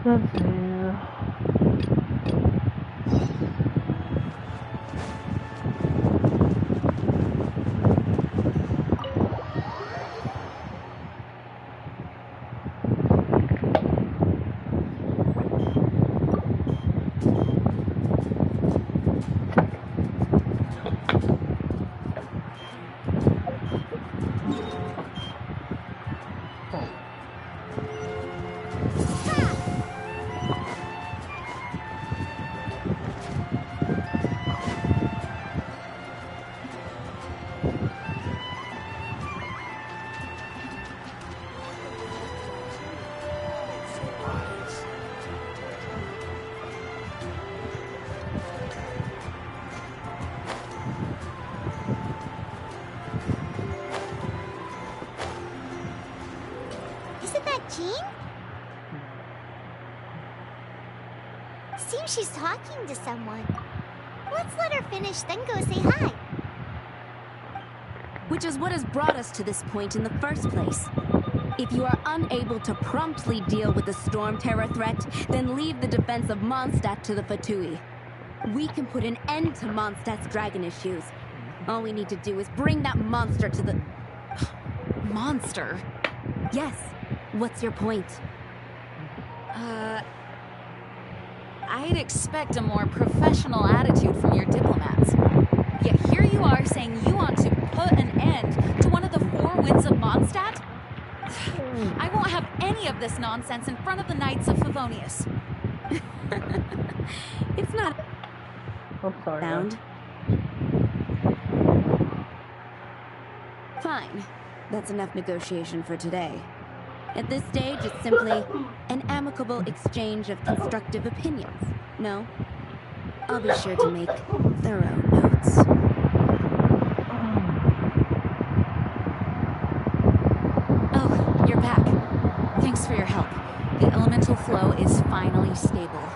Let's see. Isn't that Jean? Seems she's talking to someone. Let's let her finish, then go say hi. Which is what has brought us to this point in the first place. If you are unable to promptly deal with the Storm Terror threat, then leave the defense of Mondstadt to the Fatui. We can put an end to Mondstadt's dragon issues. All we need to do is bring that monster to the... Monster? Yes. What's your point? I'd expect a more professional attitude from your diplomats. Yet here you are saying you want to put an end to one of the four winds of Mondstadt? I won't have any of this nonsense in front of the Knights of Favonius. It's not... I'm sorry. Sound. Fine. That's enough negotiation for today. At this stage, it's simply an amicable exchange of constructive opinions. No? I'll be sure to make thorough notes. Oh, you're back. Thanks for your help. The elemental flow is finally stable.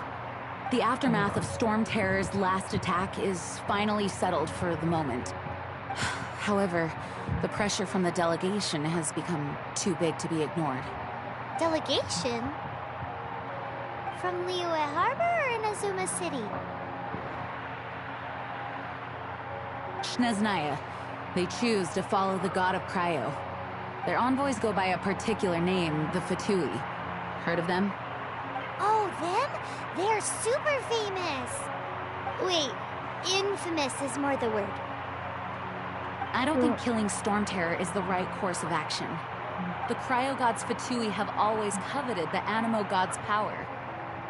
The aftermath of Storm Terror's last attack is finally settled for the moment. However, the pressure from the delegation has become too big to be ignored. Delegation? From Liyue Harbor or Inazuma City? Snezhnaya. They choose to follow the god of Cryo. Their envoys go by a particular name, the Fatui. Heard of them? Oh, them? They're super famous! Wait, infamous is more the word. I don't think killing Storm Terror is the right course of action. The Cryo God's Fatui have always coveted the Animo God's power.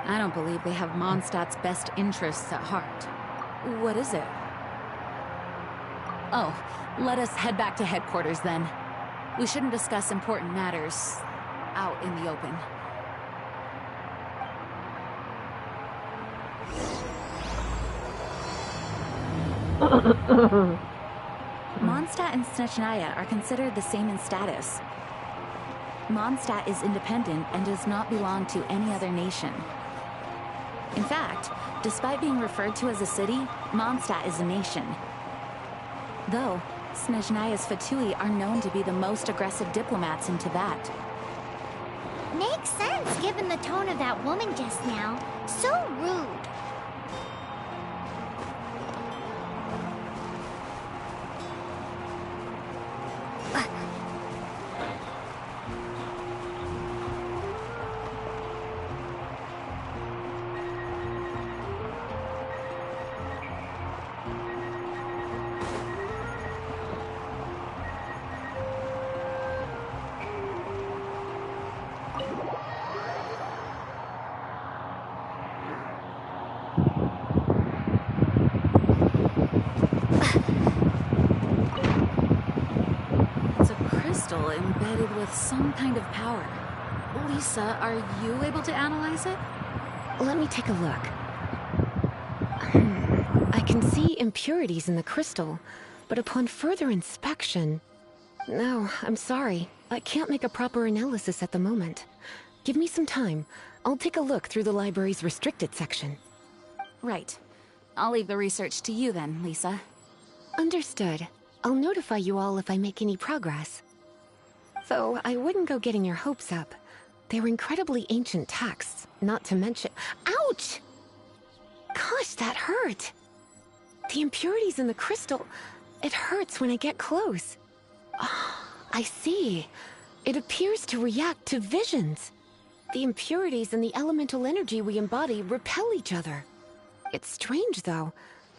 I don't believe they have Mondstadt's best interests at heart. What is it? Oh, let us head back to headquarters then. We shouldn't discuss important matters out in the open. Mondstadt and Snezhnaya are considered the same in status. Mondstadt is independent and does not belong to any other nation. In fact, despite being referred to as a city, Mondstadt is a nation. Though, Snezhnaya's Fatui are known to be the most aggressive diplomats in Tibet. Makes sense given the tone of that woman just now. So rude. Embedded with some kind of power. Lisa, are you able to analyze it? Let me take a look. I can see impurities in the crystal, but upon further inspection... No, I'm sorry. I can't make a proper analysis at the moment. Give me some time. I'll take a look through the library's restricted section. Right. I'll leave the research to you then, Lisa. Understood. I'll notify you all if I make any progress. Though I wouldn't go getting your hopes up. They're incredibly ancient texts, not to mention— Ouch! Gosh, that hurt! The impurities in the crystal— it hurts when I get close. Ah, I see. It appears to react to visions. The impurities and the elemental energy we embody repel each other. It's strange, though.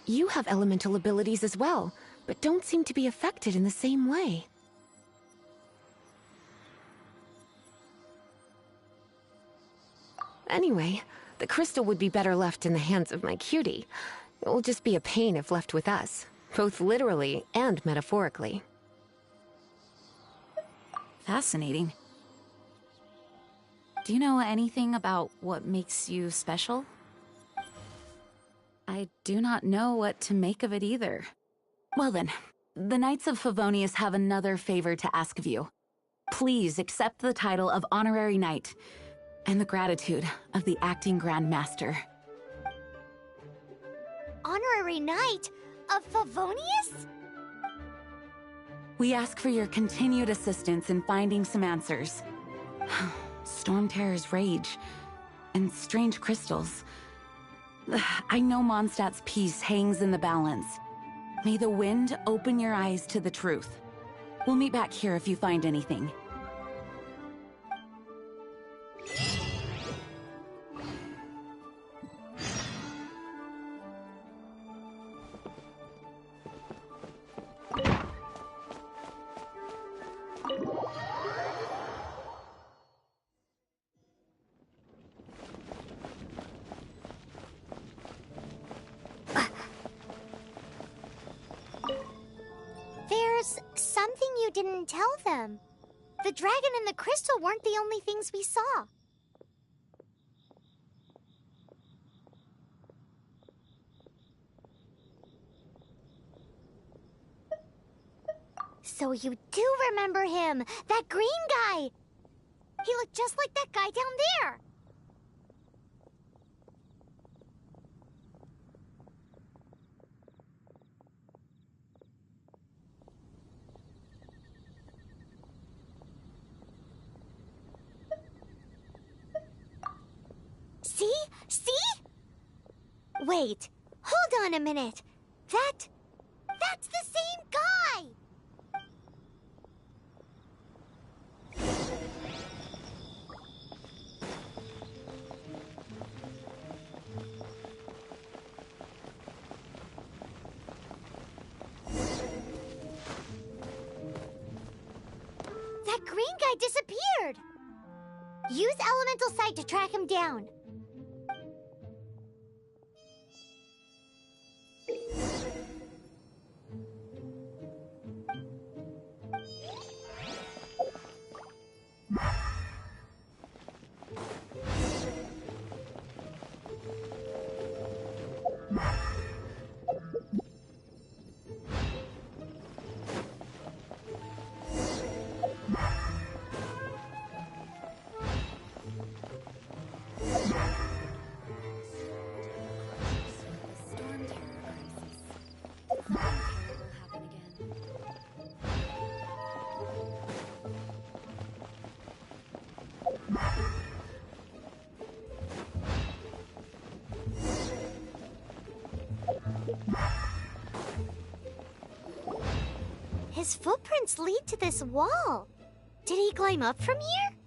You have elemental abilities as well, but don't seem to be affected in the same way. Anyway, the crystal would be better left in the hands of my cutie. It will just be a pain if left with us, both literally and metaphorically. Fascinating. Do you know anything about what makes you special? I do not know what to make of it either. Well then, the Knights of Favonius have another favor to ask of you. Please accept the title of Honorary Knight, and the gratitude of the Acting Grand Master. Honorary Knight of Favonius? We ask for your continued assistance in finding some answers. Storm Terror's rage, and strange crystals. I know Mondstadt's peace hangs in the balance. May the wind open your eyes to the truth. We'll meet back here if you find anything. There's something you didn't tell them. The dragon and the crystal weren't the only things we saw. So you do remember him, that green guy. He looked just like that guy down there. See? See? Wait, hold on a minute. That's the same guy! That green guy disappeared! Use Elemental Sight to track him down. His footprints lead to this wall. Did he climb up from here?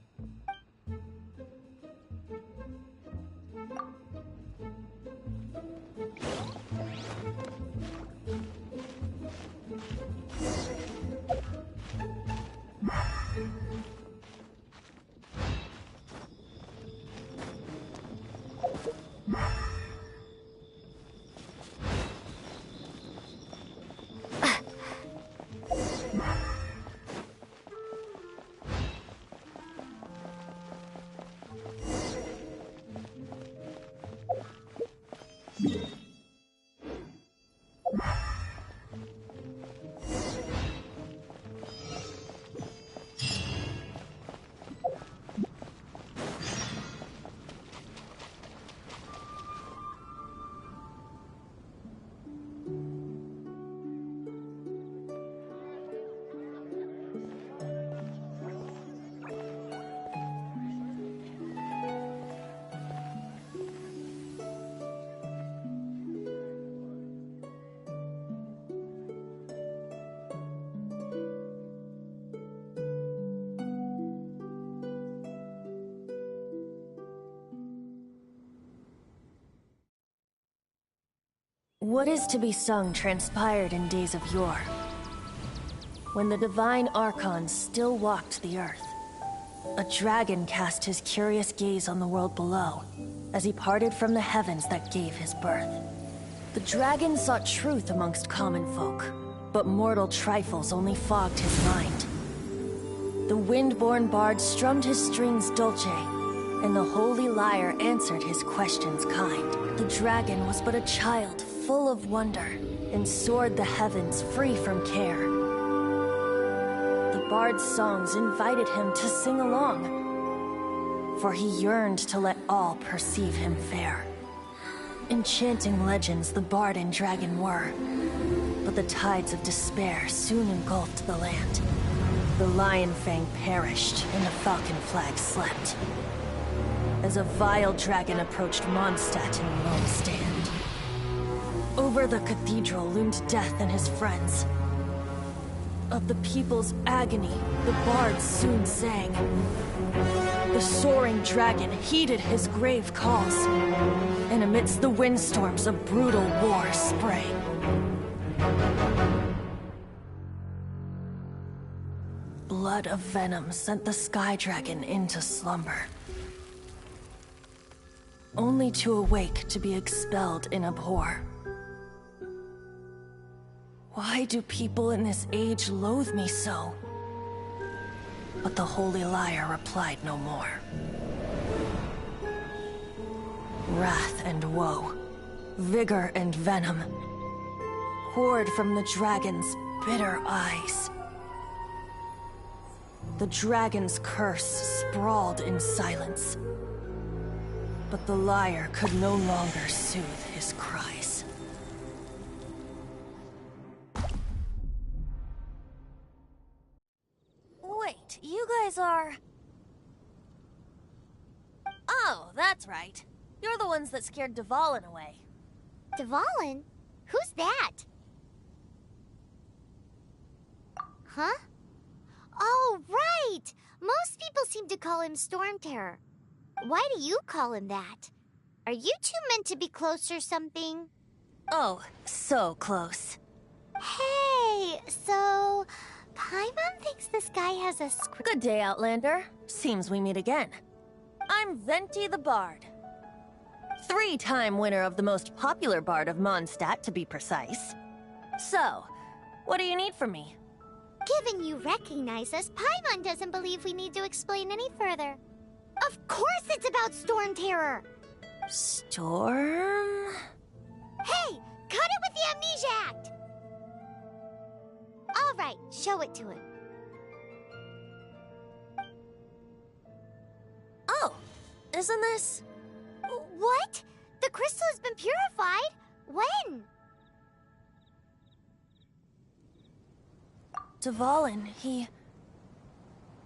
What is to be sung transpired in days of yore, when the divine archons still walked the earth. A dragon cast his curious gaze on the world below, as he parted from the heavens that gave his birth. The dragon sought truth amongst common folk, but mortal trifles only fogged his mind. The wind-born bard strummed his strings dulce, and the holy lyre answered his questions kind. The dragon was but a child full of wonder, and soared the heavens free from care. The bard's songs invited him to sing along, for he yearned to let all perceive him fair. Enchanting legends the bard and dragon were, but the tides of despair soon engulfed the land. The lion fang perished, and the falcon flag slept, as a vile dragon approached Mondstadt in lone stand. Over the cathedral loomed death and his friends. Of the people's agony, the bards soon sang. The soaring dragon heeded his grave calls, and amidst the windstorms a brutal war sprang. Blood of venom sent the sky dragon into slumber, only to awake to be expelled in abhor. Why do people in this age loathe me so? But the holy lyre replied no more. Wrath and woe, vigor and venom, poured from the dragon's bitter eyes. The dragon's curse sprawled in silence, but the lyre could no longer soothe his cries. Wait, you guys are... Oh, that's right. You're the ones that scared Dvalin away. Dvalin? Who's that? Huh? Oh, right! Most people seem to call him Storm Terror. Why do you call him that? Are you two meant to be close or something? Oh, so close. Hey, so... Paimon thinks this guy has a Good day, Outlander. Seems we meet again. I'm Venti the Bard. 3-time winner of the most popular bard of Mondstadt, to be precise. So, what do you need from me? Given you recognize us, Paimon doesn't believe we need to explain any further. Of course it's about Storm Terror! Storm? Hey! Cut it with the Amnesia Act! Alright, show it to him. Oh, isn't this... What? The crystal has been purified? When? Dvalin,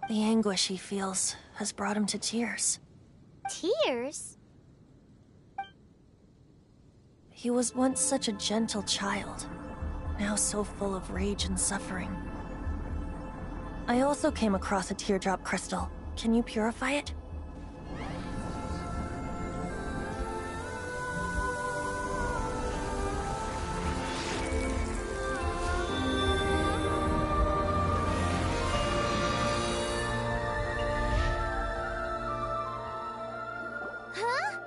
the anguish he feels has brought him to tears. Tears? He was once such a gentle child, now so full of rage and suffering. I also came across a teardrop crystal. Can you purify it? Huh?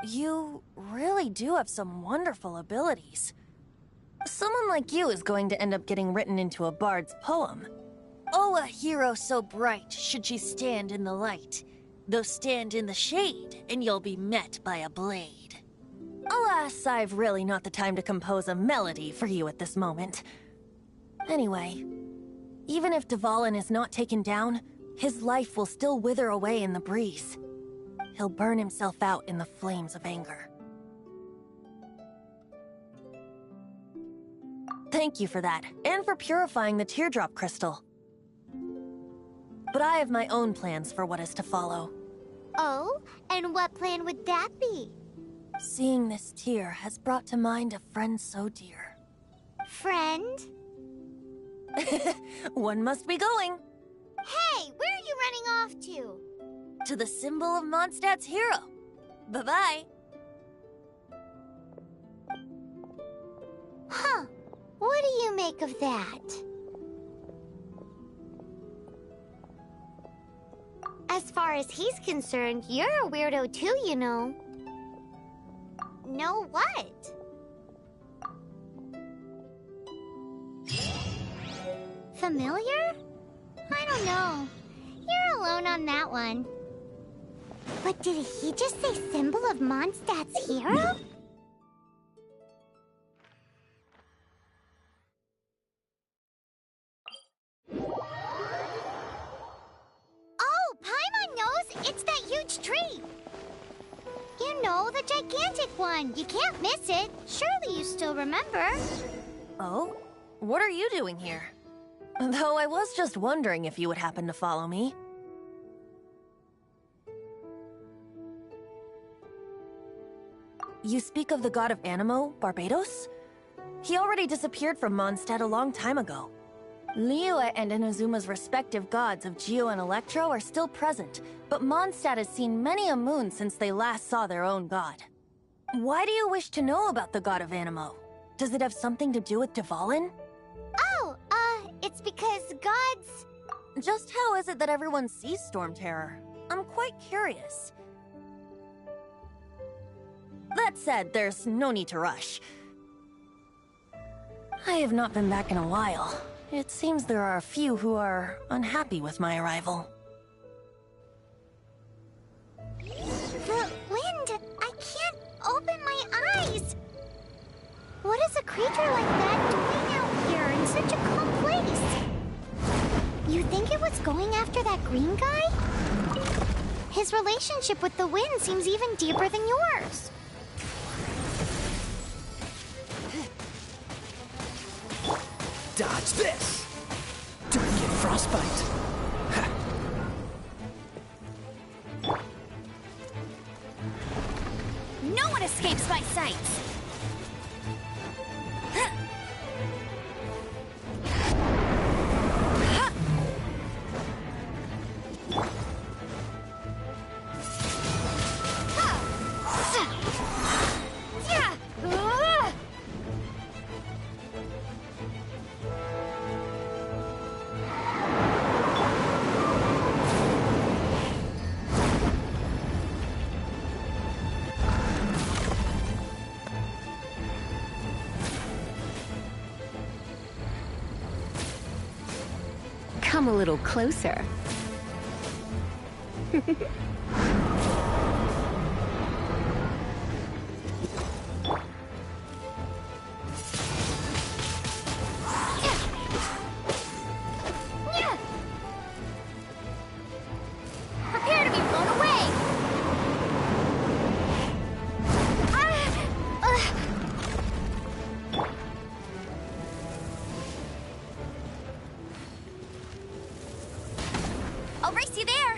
You really do have some wonderful abilities. Someone like you is going to end up getting written into a bard's poem. Oh, a hero so bright should she stand in the light, though stand in the shade, and you'll be met by a blade. Alas, I've really not the time to compose a melody for you at this moment. Anyway, even if Dvalin is not taken down, his life will still wither away in the breeze. He'll burn himself out in the flames of anger. Thank you for that, and for purifying the teardrop crystal. But I have my own plans for what is to follow. Oh? And what plan would that be? Seeing this tear has brought to mind a friend so dear. Friend? One must be going. Hey, where are you running off to? To the symbol of Mondstadt's hero. Bye-bye. What do you make of that? As far as he's concerned, you're a weirdo too, you know. Know what? Familiar? I don't know. You're alone on that one. But did he just say symbol of Mondstadt's hero? Oh, Paimon knows! It's that huge tree! You know, the gigantic one. You can't miss it. Surely you still remember. Oh? What are you doing here? Though I was just wondering if you would happen to follow me. You speak of the god of Animo, Barbados? He already disappeared from Mondstadt a long time ago. Liyue and Inazuma's respective gods of Geo and Electro are still present, but Mondstadt has seen many a moon since they last saw their own god. Why do you wish to know about the god of Animo? Does it have something to do with Dvalin? Oh, it's because gods... Just how is it that everyone sees Storm Terror? I'm quite curious. That said, there's no need to rush. I have not been back in a while. It seems there are a few who are unhappy with my arrival. The wind! I can't open my eyes! What is a creature like that doing out here in such a calm place? You think it was going after that green guy? His relationship with the wind seems even deeper than yours. Dodge this! Don't get frostbite! Ha. No one escapes my sight! Come a little closer. Prepare to be blown away! I'll race you there!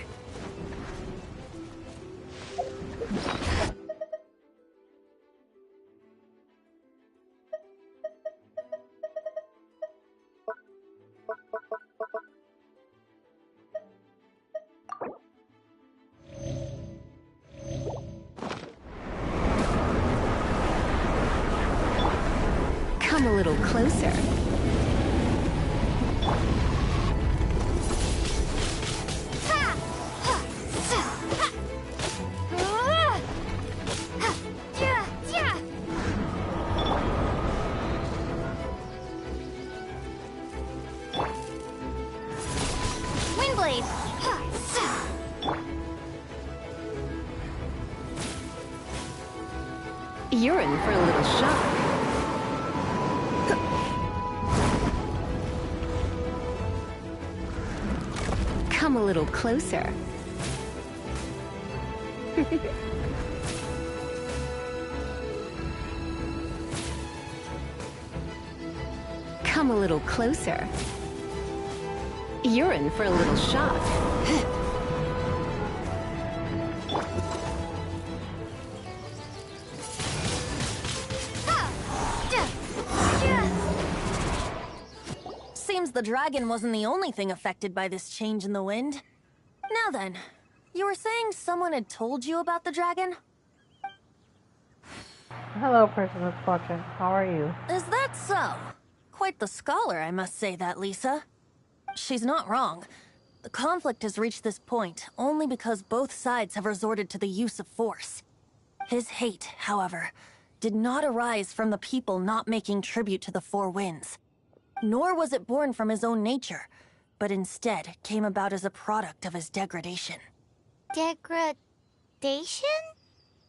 Come a little closer. Windblade! You're in for a little shock. Come a little closer. Come a little closer. You're in for a little shock. Seems the dragon wasn't the only thing affected by this change in the wind. Now then, you were saying someone had told you about the dragon? Hello, person with fortune. How are you? Is that so? quite the scholar, I must say that, Lisa. She's not wrong. The conflict has reached this point only because both sides have resorted to the use of force. His hate, however, did not arise from the people not making tribute to the Four Winds. Nor was it born from his own nature, but instead came about as a product of his degradation. Degradation?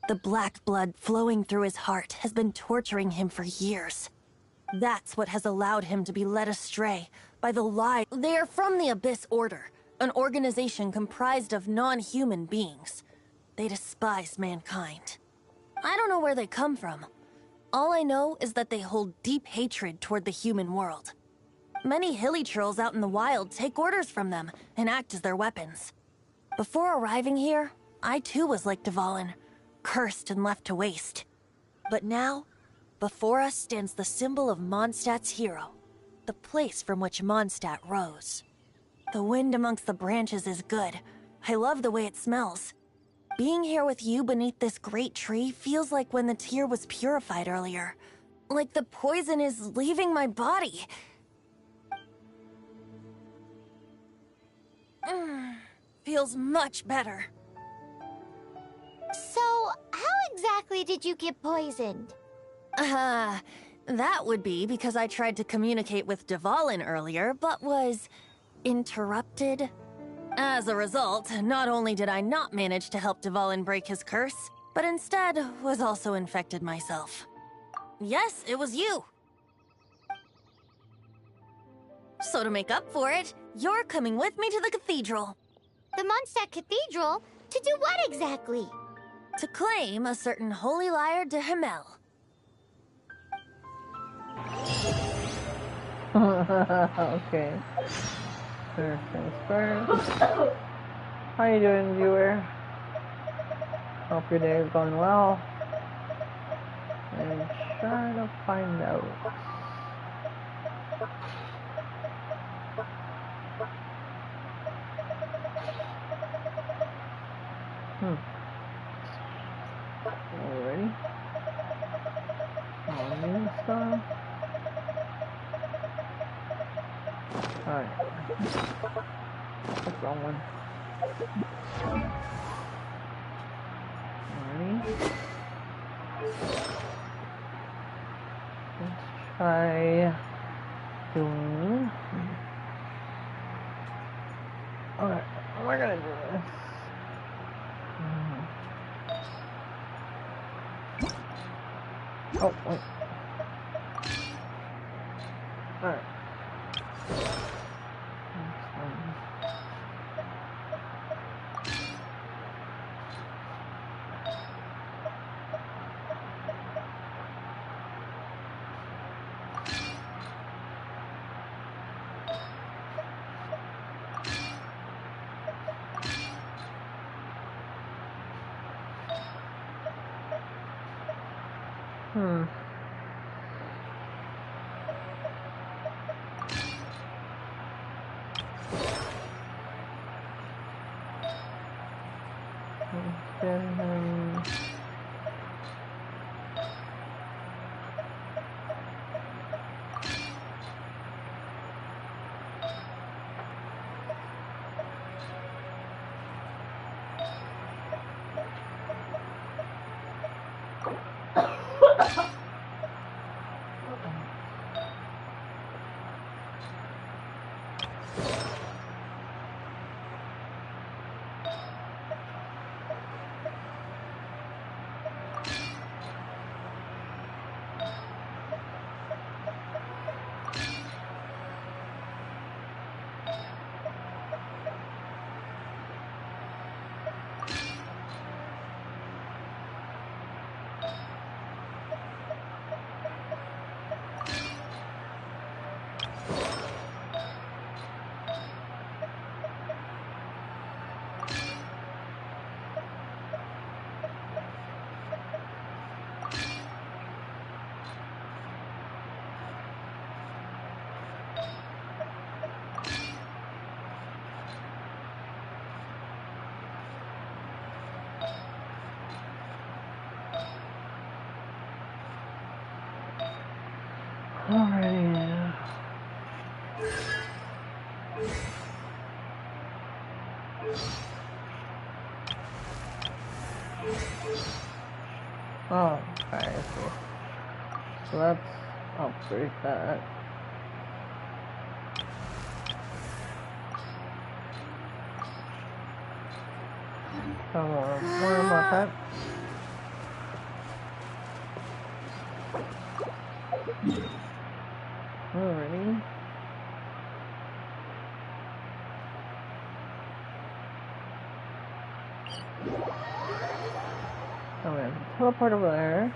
The black blood flowing through his heart has been torturing him for years. That's what has allowed him to be led astray by the lie. They are from the Abyss Order, an organization comprised of non-human beings. They despise mankind. I don't know where they come from. All I know is that they hold deep hatred toward the human world. Many hilly trolls out in the wild take orders from them and act as their weapons. Before arriving here, I too was like Dvalin, cursed and left to waste. But now, before us stands the symbol of Mondstadt's hero, the place from which Mondstadt rose. The wind amongst the branches is good. I love the way it smells. Being here with you beneath this great tree feels like when the tear was purified earlier. Like the poison is leaving my body. Feels much better. So, how exactly did you get poisoned? That would be because I tried to communicate with Dvalin earlier, but was interrupted. As a result, not only did I not manage to help Dvalin break his curse, but instead was also infected myself. Yes, it was you. So to make up for it, you're coming with me to the cathedral. The Mondstadt Cathedral? To do what exactly? To claim a certain holy lyre de Himmel. Okay. First things first. How you doing, viewer? Hope your day is going well. And try to find out. Alrighty. On new stuff. Alright. That's the wrong one. Alrighty. Let's try doing. Alright, we're gonna do this. Oh, wait. Alright. Alrighty. Oh, okay, I see. So let's upgrade that. Come on, more about that. Alrighty. Oh man, teleport over there.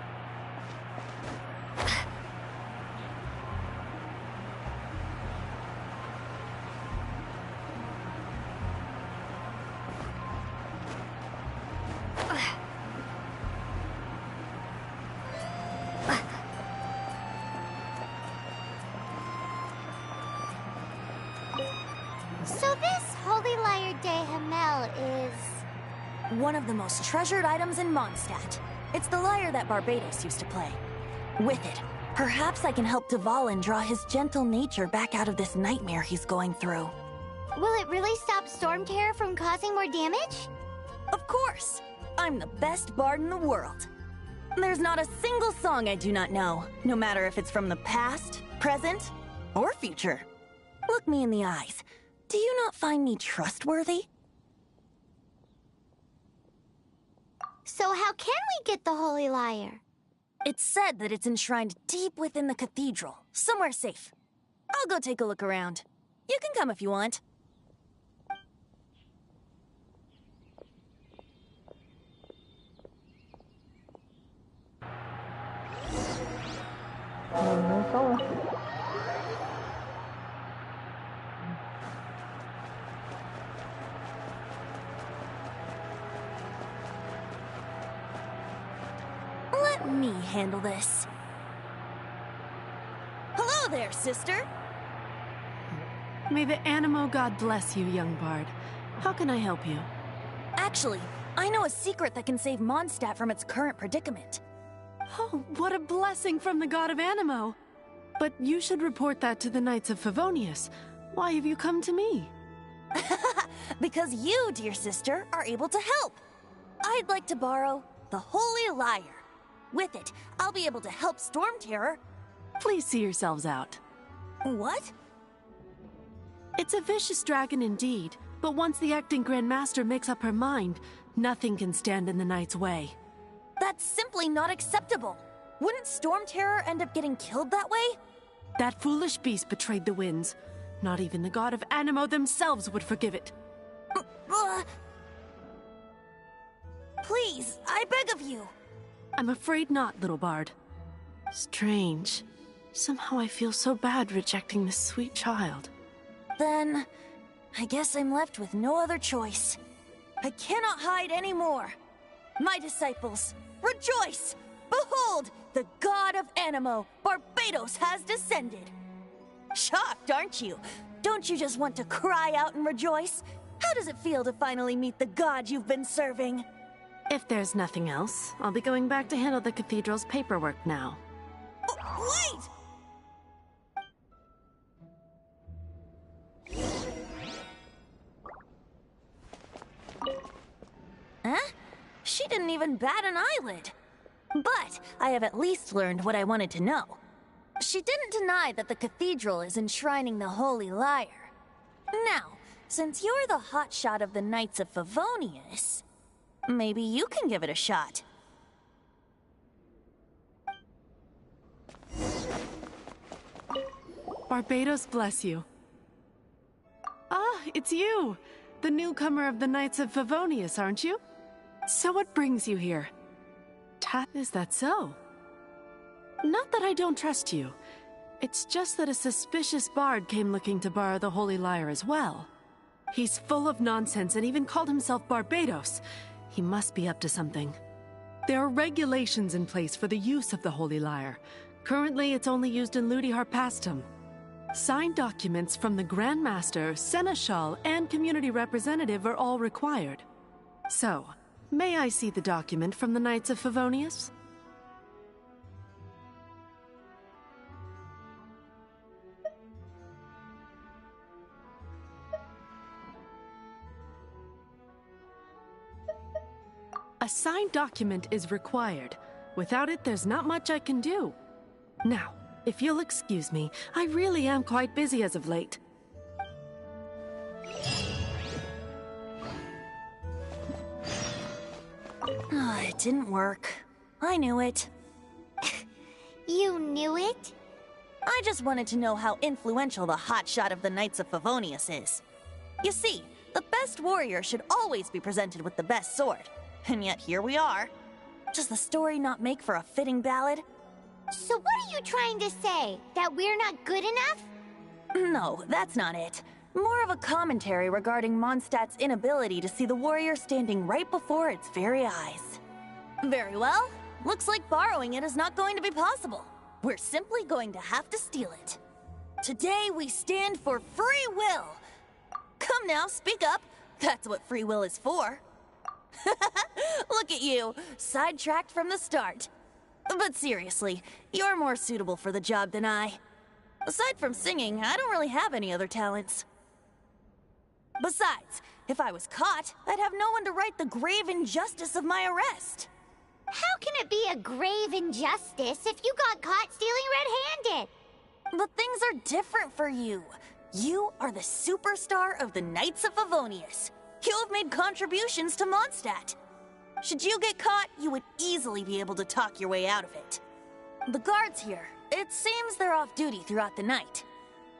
So this Holy Lyre de Hamel is... One of the most treasured items in Mondstadt. It's the lyre that Barbados used to play. With it, perhaps I can help Dvalin draw his gentle nature back out of this nightmare he's going through. Will it really stop Storm Terror from causing more damage? Of course! I'm the best bard in the world. There's not a single song I do not know, no matter if it's from the past, present, or future. Look me in the eyes. Do you not find me trustworthy? So how can we get the Holy Lyre? It's said that it's enshrined deep within the cathedral, somewhere safe. I'll go take a look around. You can come if you want. Let me handle this. Hello there, sister. May the Animo God bless you, young bard. How can I help you? Actually, I know a secret that can save Mondstadt from its current predicament. Oh, what a blessing from the god of Animo! But you should report that to the Knights of Favonius. Why have you come to me? Because you, dear sister, are able to help. I'd like to borrow the Holy Lyre. With it, I'll be able to help Storm Terror. Please see yourselves out. What? It's a vicious dragon indeed, but once the acting Grand Master makes up her mind, nothing can stand in the Knight's way. That's simply not acceptable. Wouldn't Storm Terror end up getting killed that way? That foolish beast betrayed the winds. Not even the god of Animo themselves would forgive it. Please, I beg of you. I'm afraid not, little bard. Strange. Somehow I feel so bad rejecting this sweet child. Then, I guess I'm left with no other choice. I cannot hide anymore. My disciples, rejoice! Behold, the god of Animo, Barbados, has descended. Shocked, aren't you? Don't you just want to cry out and rejoice? How does it feel to finally meet the god you've been serving? If there's nothing else, I'll be going back to handle the cathedral's paperwork now. Oh, wait! Huh? She didn't even bat an eyelid. But I have at least learned what I wanted to know. She didn't deny that the cathedral is enshrining the Holy Lyre. Now, since you're the hotshot of the Knights of Favonius, maybe you can give it a shot. Barbados bless you. Ah, it's you! The newcomer of the Knights of Favonius, aren't you? So what brings you here? Is that so? Not that I don't trust you. It's just that a suspicious bard came looking to borrow the Holy Lyre as well. He's full of nonsense and even called himself Barbados. He must be up to something. There are regulations in place for the use of the Holy Lyre. Currently, it's only used in Ludi Harpastum. Signed documents from the Grand Master, Seneschal, and Community Representative are all required. So, may I see the document from the Knights of Favonius? A signed document is required. Without it, there's not much I can do. Now, if you'll excuse me, I really am quite busy as of late. It didn't work. I knew it. You knew it? I just wanted to know how influential the hotshot of the Knights of Favonius is. You see, the best warrior should always be presented with the best sword. And yet here we are. Does the story not make for a fitting ballad? So what are you trying to say? That we're not good enough? No, that's not it. More of a commentary regarding Mondstadt's inability to see the warrior standing right before its very eyes. Very well. Looks like borrowing it is not going to be possible. We're simply going to have to steal it. Today we stand for free will. Come now, speak up. That's what free will is for. Look at you, sidetracked from the start. But seriously, you're more suitable for the job than I. Aside from singing, I don't really have any other talents. Besides, if I was caught, I'd have no one to right the grave injustice of my arrest. How can it be a grave injustice if you got caught stealing red-handed? But things are different for you. You are the superstar of the Knights of Favonius. You have made contributions to Mondstadt. Should you get caught, you would easily be able to talk your way out of it. The guards here, it seems they're off duty throughout the night.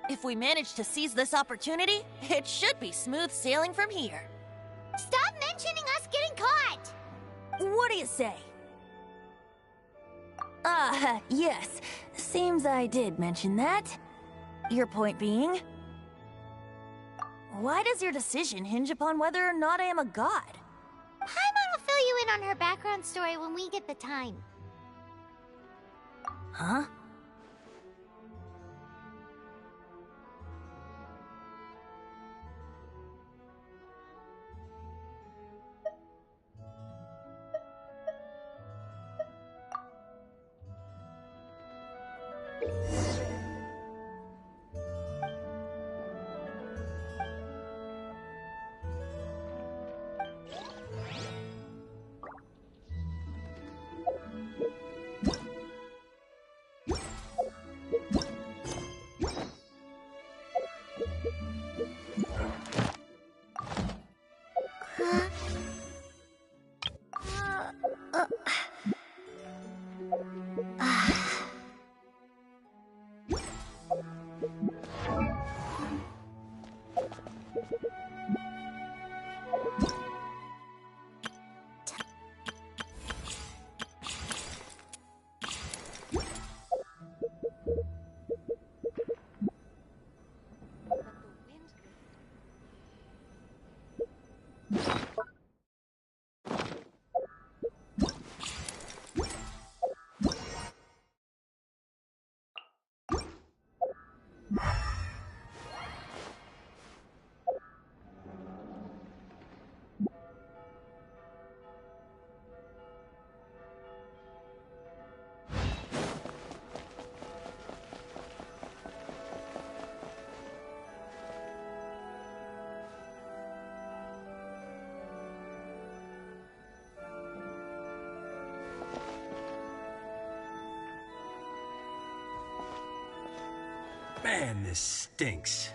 If we manage to seize this opportunity, it should be smooth sailing from here. Stop mentioning us getting caught! What do you say? Yes. Seems I did mention that. Your point being? Why does your decision hinge upon whether or not I am a god? Paimon will fill you in on her background story when we get the time. Huh? Man, this stinks.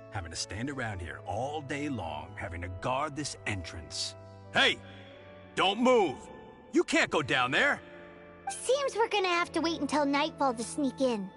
Having to stand around here all day long, having to guard this entrance. Hey! Don't move! You can't go down there! Seems we're gonna have to wait until nightfall to sneak in.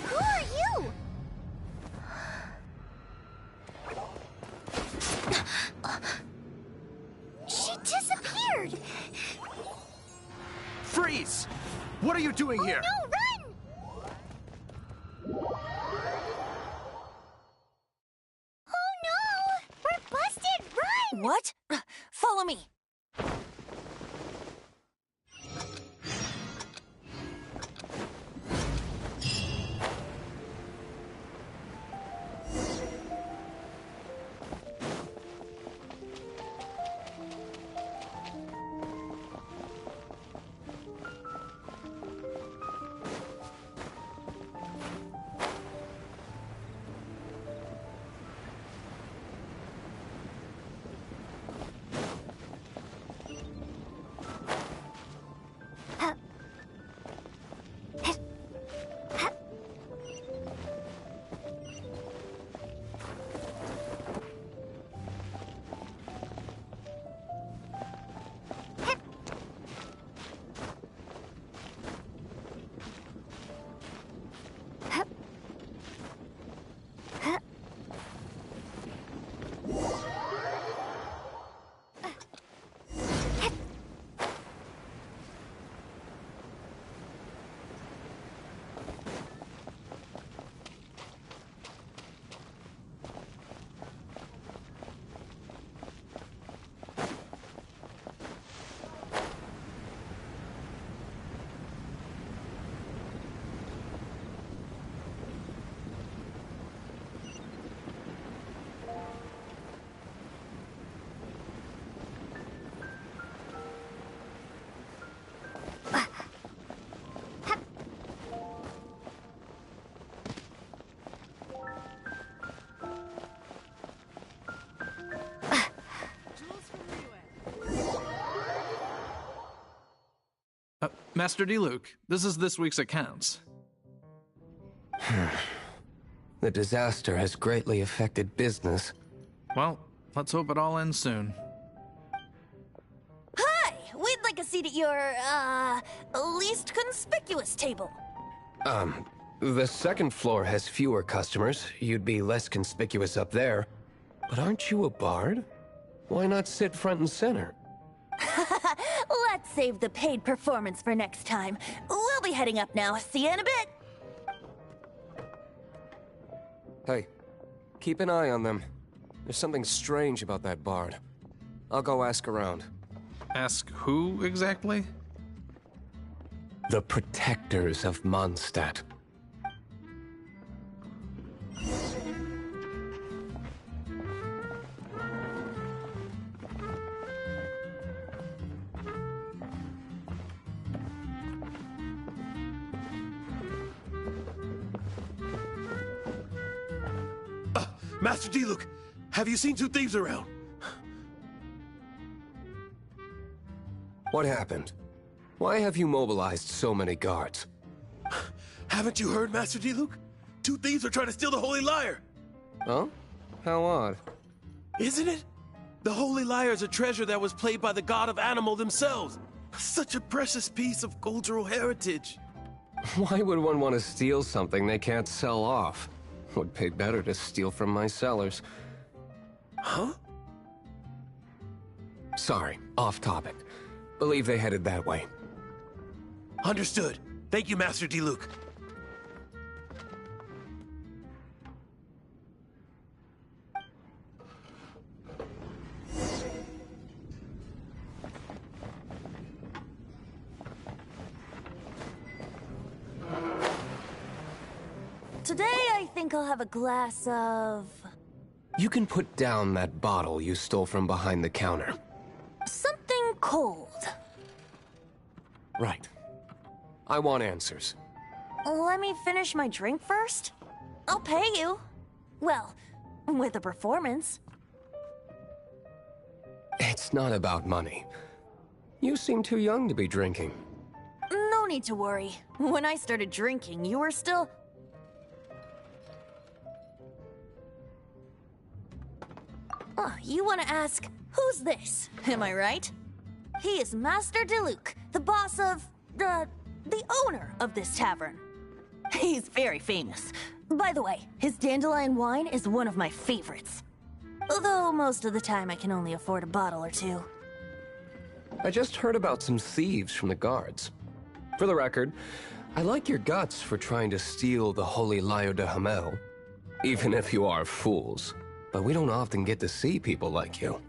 Who are you? She disappeared! Freeze! What are you doing here? No, run! Oh no! We're busted! Run! What? Follow me. Master Diluc, this is this week's accounts. The disaster has greatly affected business. Well, let's hope it all ends soon. Hi! We'd like a seat at your, least conspicuous table. The second floor has fewer customers. You'd be less conspicuous up there. But aren't you a bard? Why not sit front and center? Let's save the paid performance for next time. We'll be heading up now. See you in a bit. Hey, keep an eye on them. There's something strange about that bard. I'll go ask around. Ask who exactly? The protectors of Mondstadt. Master Diluc, have you seen two thieves around? What happened? Why have you mobilized so many guards? Haven't you heard, Master Diluc? Two thieves are trying to steal the Holy Lyre! Huh? How odd. Isn't it? The Holy Lyre is a treasure that was played by the god of animal themselves. Such a precious piece of cultural heritage. Why would one want to steal something they can't sell off? Would pay better to steal from my sellers. Huh? Sorry, off topic. Believe they headed that way. Understood. Thank you, Master Diluc. Today, I think I'll have a glass of... You can put down that bottle you stole from behind the counter. something cold. Right. I want answers. Let me finish my drink first. I'll pay you. Well, with a performance. It's not about money. You seem too young to be drinking. No need to worry. When I started drinking, you were still... Oh, you want to ask, who's this? Am I right? He is Master Diluc, the boss of... the owner of this tavern. He's very famous. By the way, his dandelion wine is one of my favorites. Although most of the time I can only afford a bottle or two. I just heard about some thieves from the guards. For the record, I like your guts for trying to steal the Holy Lyre de Hamel. Even if you are fools. But we don't often get to see people like you.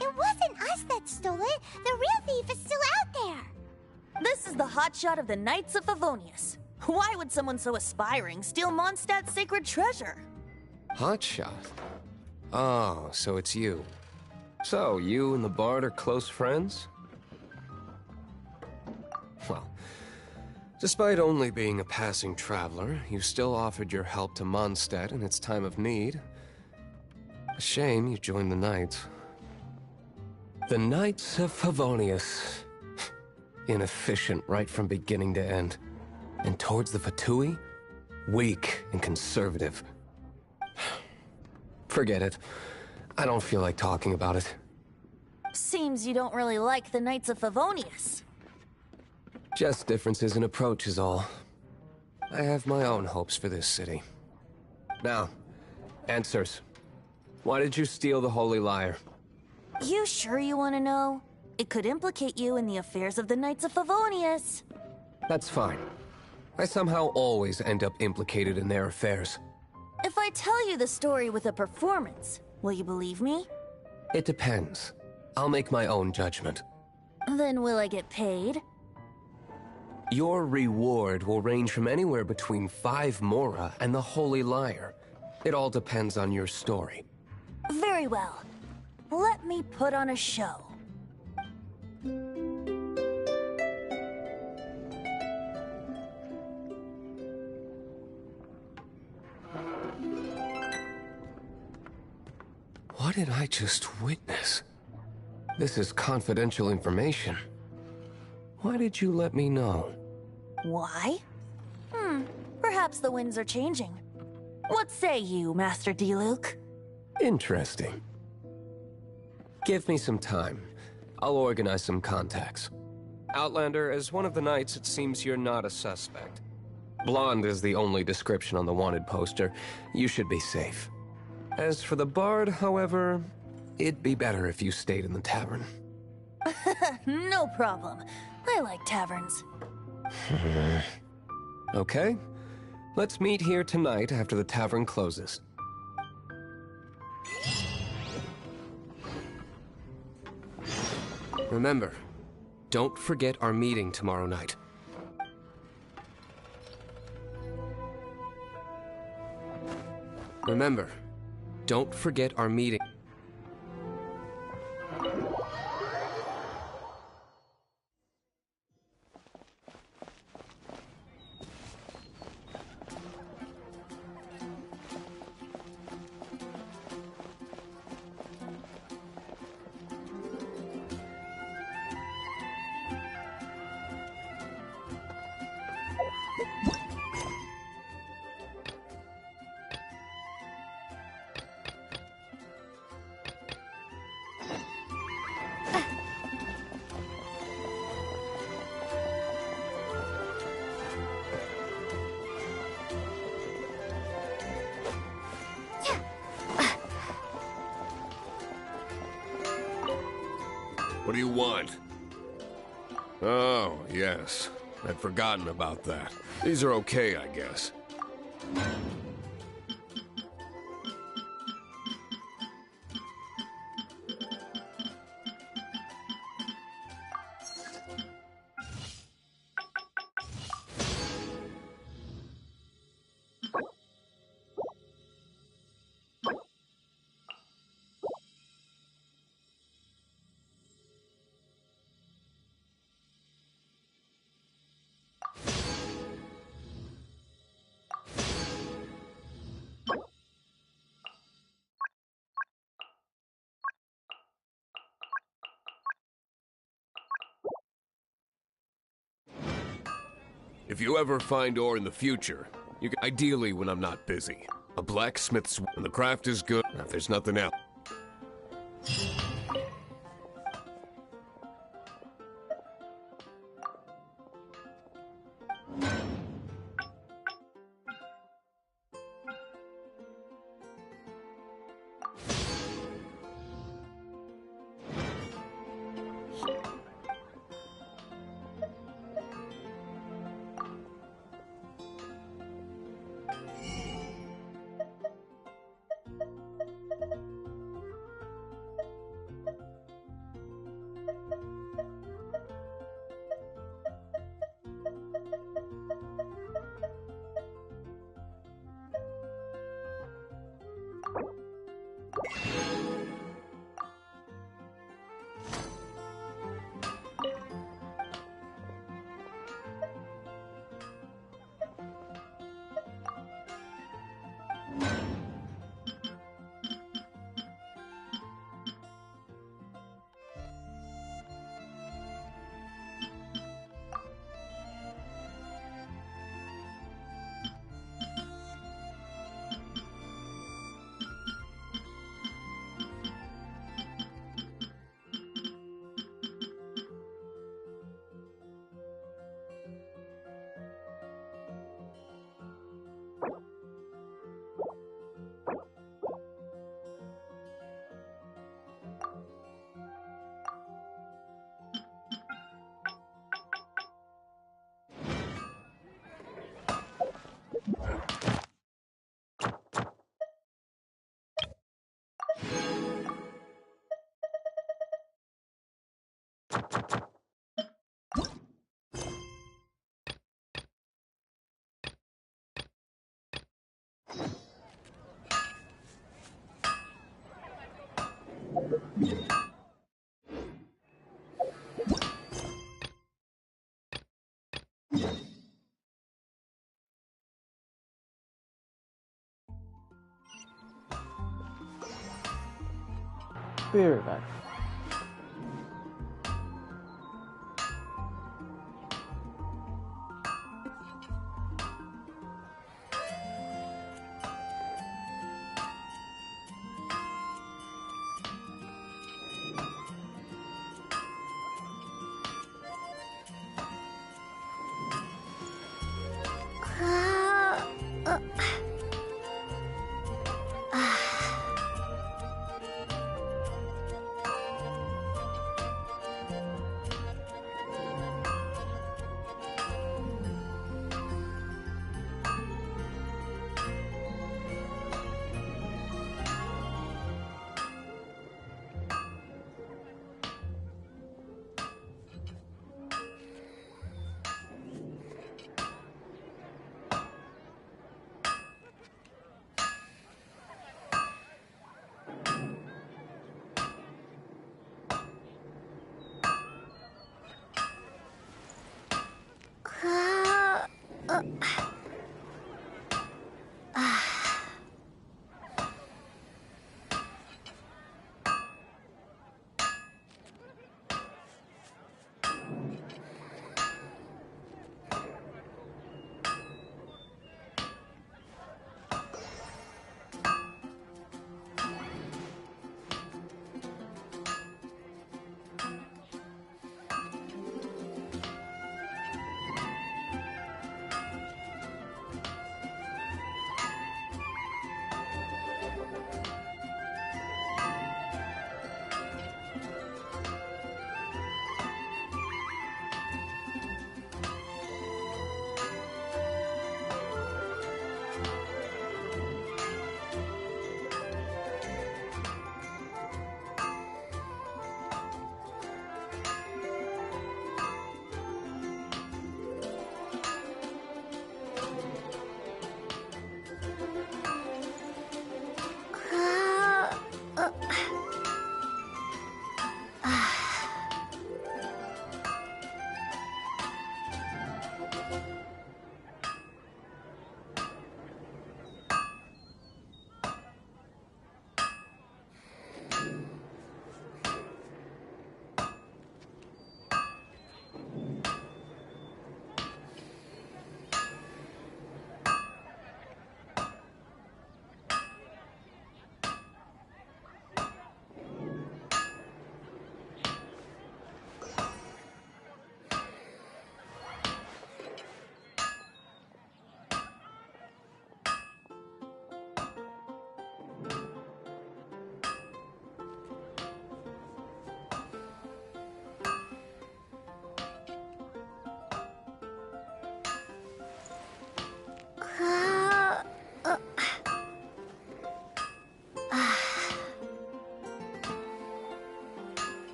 It wasn't us that stole it. The real thief is still out there. This is the hotshot of the Knights of Favonius. Why would someone so aspiring steal Mondstadt's sacred treasure? Hotshot? Oh, so it's you. So, you and the Bard are close friends? Well, despite only being a passing traveler, you still offered your help to Mondstadt in its time of need. A shame you joined the Knights. The Knights of Favonius. Inefficient right from beginning to end. And towards the Fatui, weak and conservative. Forget it. I don't feel like talking about it. Seems you don't really like the Knights of Favonius. Just differences in approach is all. I have my own hopes for this city. Now, answers. Why did you steal the Holy Lyre? You sure you want to know? It could implicate you in the affairs of the Knights of Favonius. That's fine. I somehow always end up implicated in their affairs. If I tell you the story with a performance, will you believe me? It depends. I'll make my own judgment. Then will I get paid? Your reward will range from anywhere between 5 Mora and the Holy Lyre. It all depends on your story. Very well. Let me put on a show. What did I just witness? This is confidential information. Why did you let me know? Why? Perhaps the winds are changing. What say you, Master Diluc? Interesting. Give me some time. I'll organize some contacts. Outlander, as one of the knights, it seems you're not a suspect. Blonde is the only description on the wanted poster. You should be safe. As for the bard, however, it'd be better if you stayed in the tavern. No problem. I like taverns. Okay. Let's meet here tonight after the tavern closes. Remember, don't forget our meeting tomorrow night. Remember, don't forget our meeting. What do you want? Oh, yes. I'd forgotten about that. These are okay, I guess. If you ever find ore in the future, you can, ideally when I'm not busy. A blacksmith's when the craft is good, if there's nothing else. Be right back.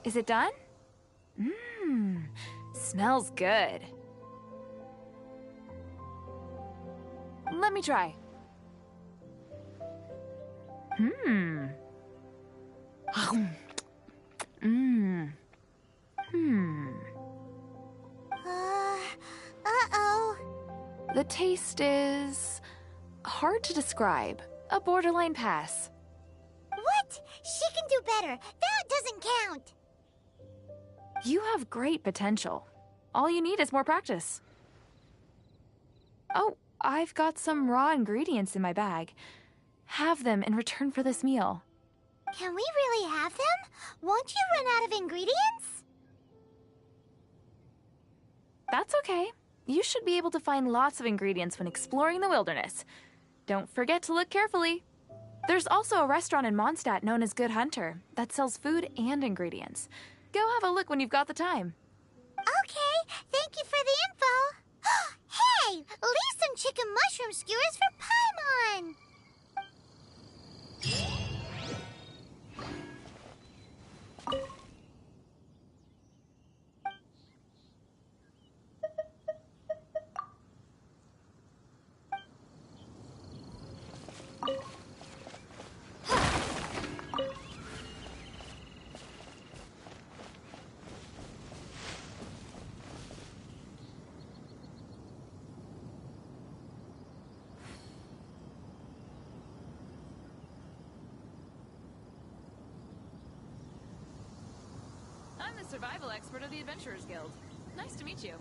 Is it done? Mmm, smells good. Let me try. Mmm. Mmm. Uh-oh. The taste is hard to describe. A borderline pass. What? She can do better. That doesn't count. You have great potential. All you need is more practice. Oh, I've got some raw ingredients in my bag. Have them in return for this meal. Can we really have them? Won't you run out of ingredients? That's okay. You should be able to find lots of ingredients when exploring the wilderness. Don't forget to look carefully. There's also a restaurant in Mondstadt known as Good Hunter that sells food and ingredients. Go have a look when you've got the time. Okay, thank you for the info. Hey, leave some chicken mushroom skewers for Paimon. I'm the survival expert of the Adventurers Guild. Nice to meet you.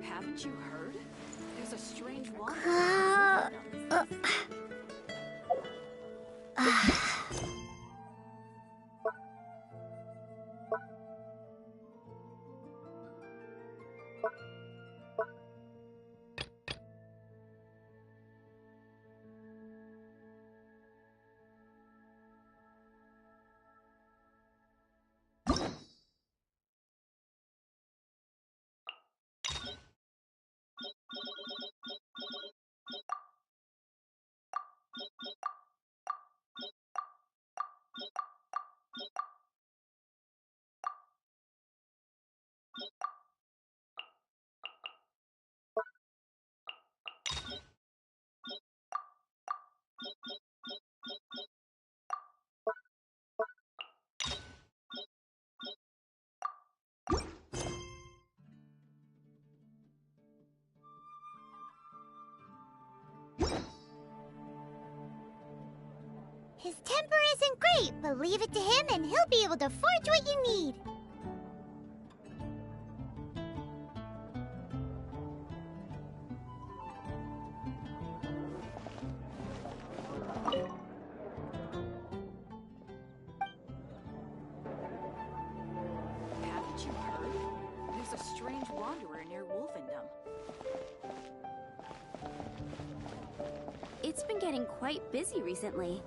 Haven't you heard? There's a strange water. His temper isn't great, but leave it to him and he'll be able to forge what you need. wanderer near Wolfendom. It's been getting quite busy recently.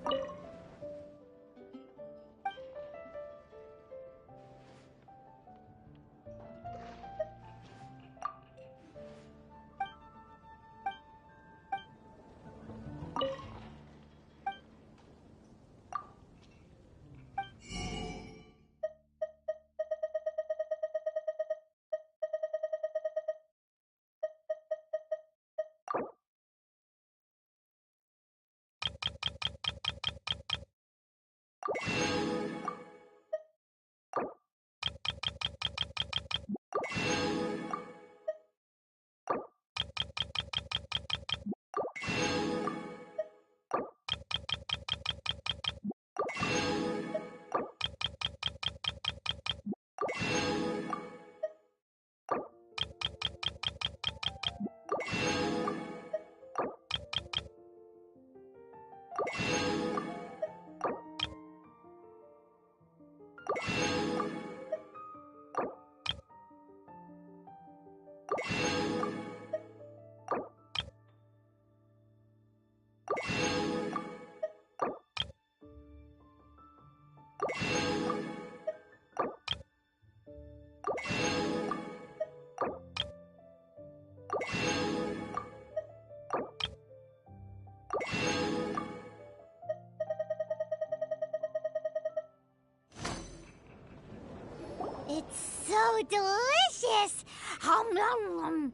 It's so delicious! Hum, nom, nom.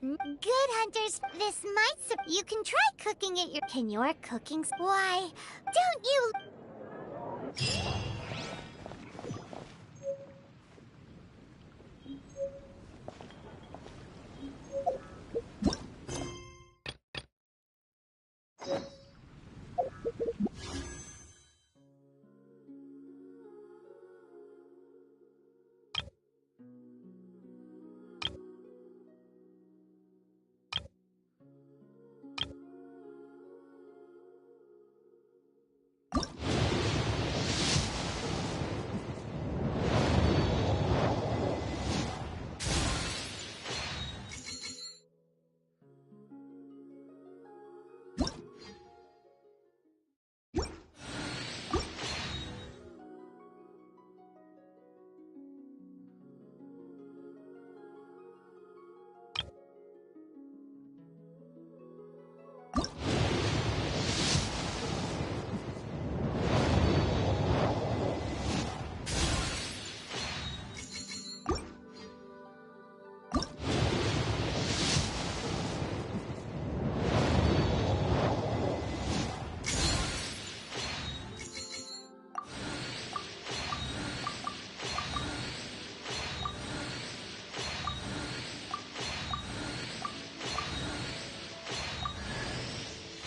Good hunters, this might you can try cooking it Can your cooking why don't you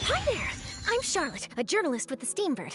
Hi there! I'm Charlotte, a journalist with the Steambird.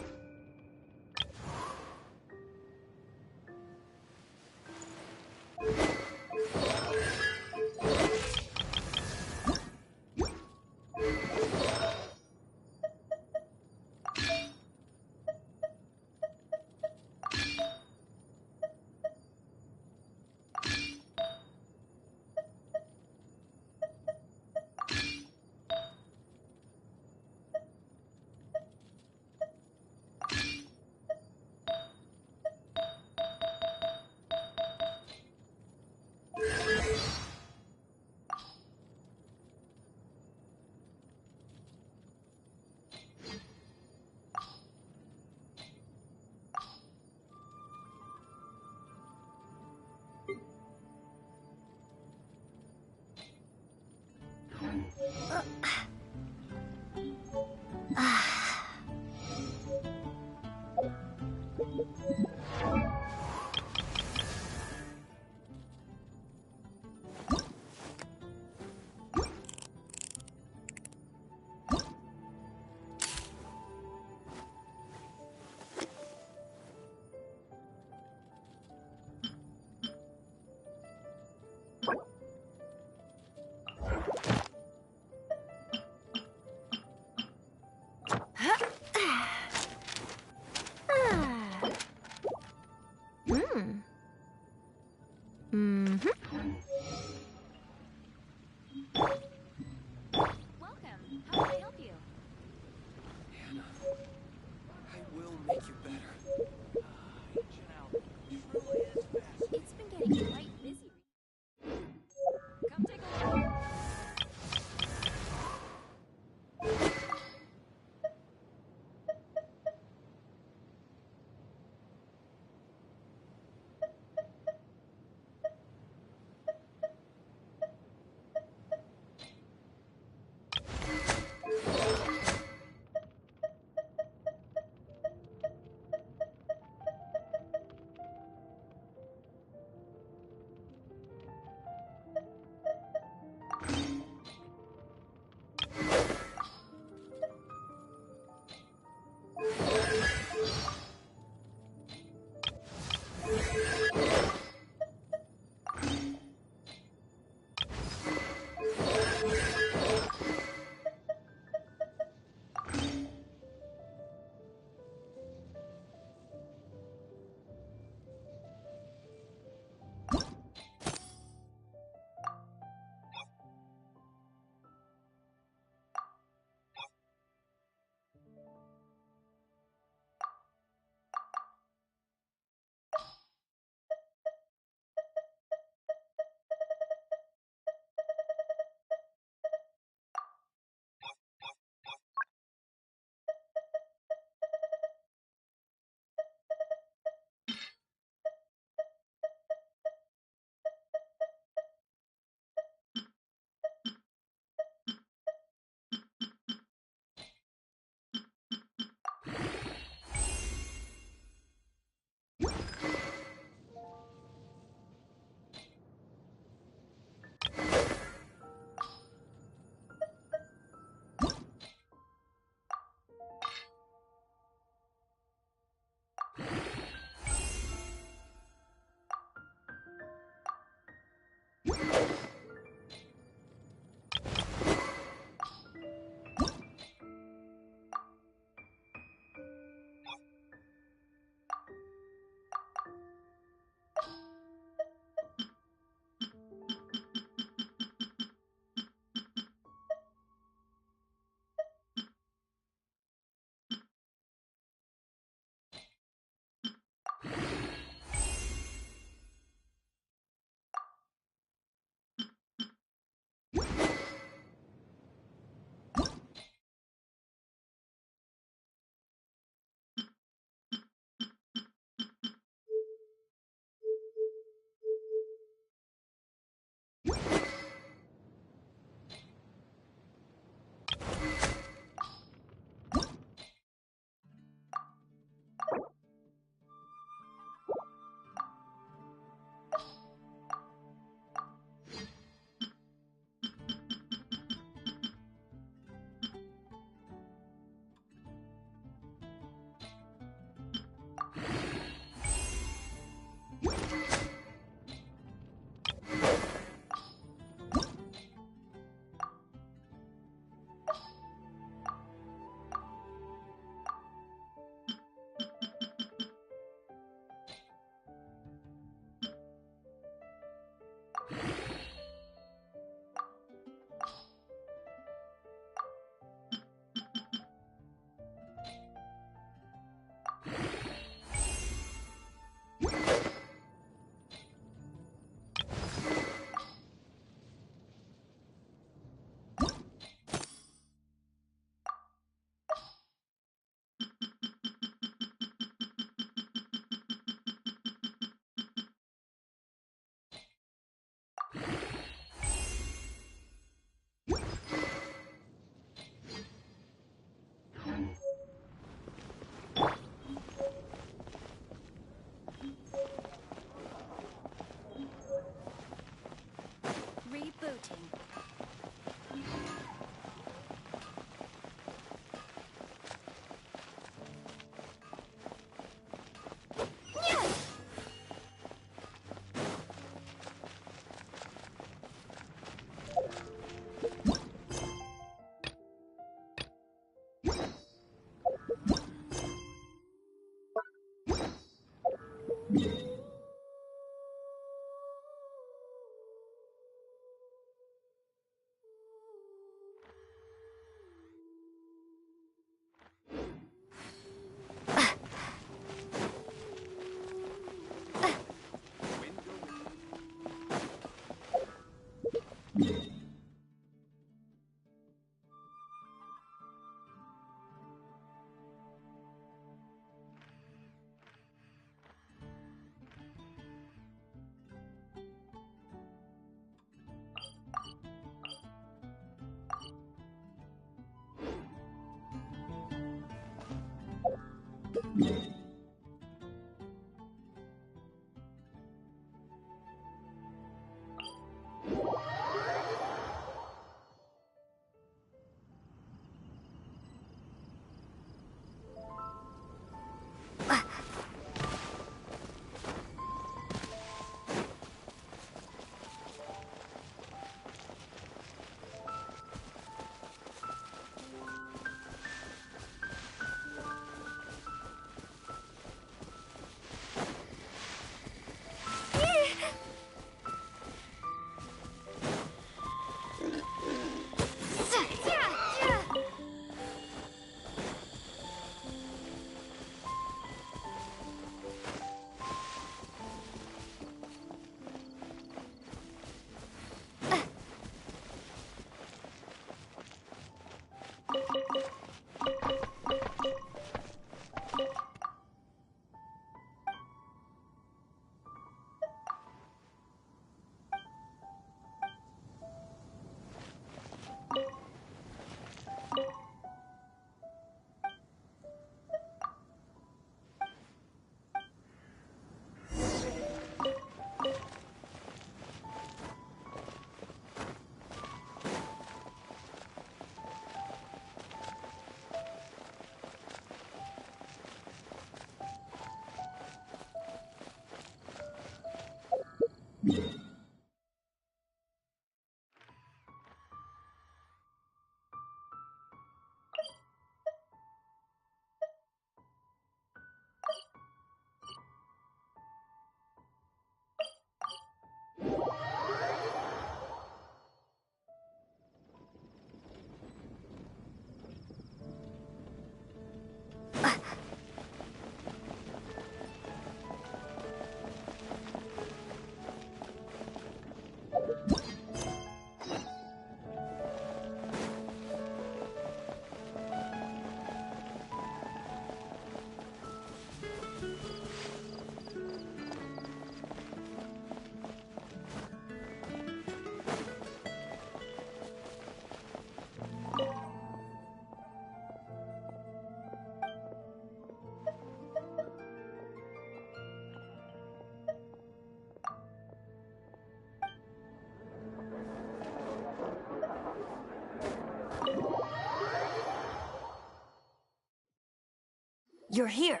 You're here.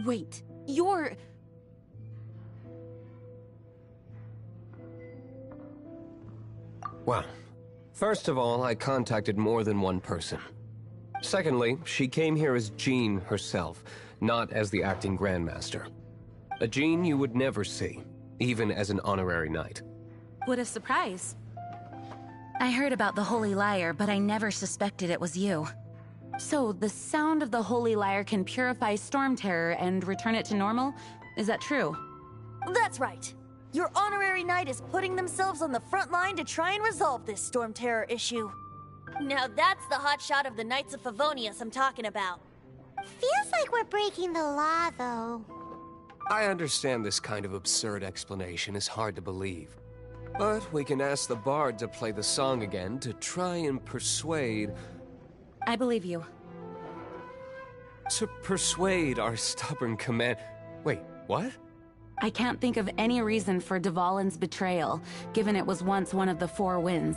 Wait, you're... Well, first of all, I contacted more than one person. Secondly, she came here as Jean herself, not as the acting Grandmaster. A Jean you would never see, even as an honorary knight. What a surprise. I heard about the Holy Lyre, but I never suspected it was you. So, the sound of the Holy Lyre can purify Storm Terror and return it to normal? Is that true? That's right. Your honorary knight is putting themselves on the front line to try and resolve this Storm Terror issue. Now that's the hotshot of the Knights of Favonius I'm talking about. Feels like we're breaking the law, though. I understand this kind of absurd explanation is hard to believe. But we can ask the bard to play the song again to try and persuade... I believe you. To persuade our stubborn command... Wait, what? I can't think of any reason for Dvalin's betrayal, given it was once one of the Four Winds.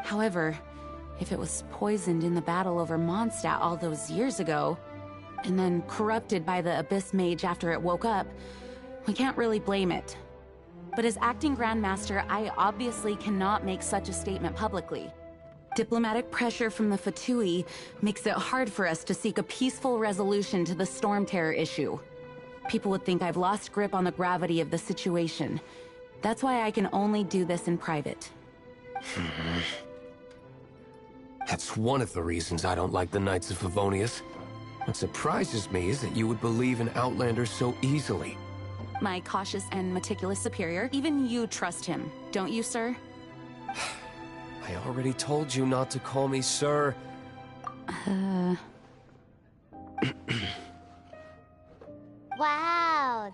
However, if it was poisoned in the battle over Mondstadt all those years ago, and then corrupted by the Abyss Mage after it woke up, we can't really blame it. But as acting Grandmaster, I obviously cannot make such a statement publicly. Diplomatic pressure from the Fatui makes it hard for us to seek a peaceful resolution to the Storm Terror issue. People would think I've lost grip on the gravity of the situation. That's why I can only do this in private. That's one of the reasons I don't like the Knights of Favonius. What surprises me is that you would believe in Outlanders so easily. My cautious and meticulous superior, even you trust him, don't you, sir? I already told you not to call me sir. Wow,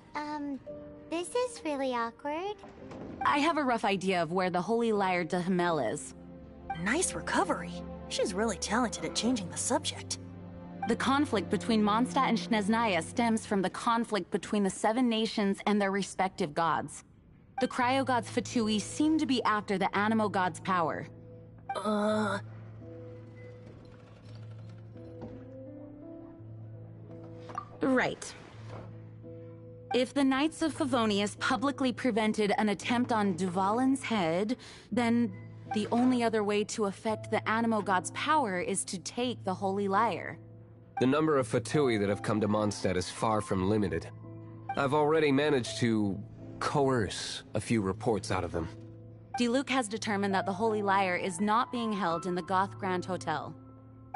this is really awkward. I have a rough idea of where the Holy Lyre de Himmel is. Nice recovery. She's really talented at changing the subject. The conflict between Mondstadt and Snezhnaya stems from the conflict between the 7 nations and their respective gods. The cryo-gods Fatui seem to be after the Animo god's power. Right. If the Knights of Favonius publicly prevented an attempt on Duvalin's head, then the only other way to affect the Animo god's power is to take the Holy Lyre. The number of Fatui that have come to Mondstadt is far from limited. I've already managed to coerce a few reports out of them. Diluc has determined that the Holy Lyre is not being held in the Goth Grand Hotel.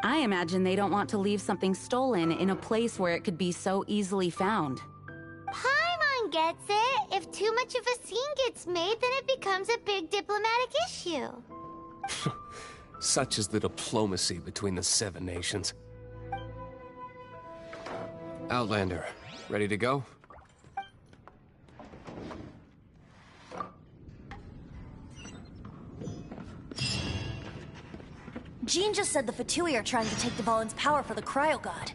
I imagine they don't want to leave something stolen in a place where it could be so easily found. Paimon gets it. If too much of a scene gets made, then it becomes a big diplomatic issue. Such is the diplomacy between the 7 nations. Outlander, ready to go? Jean just said the Fatui are trying to take Duvalin's power for the Cryo God.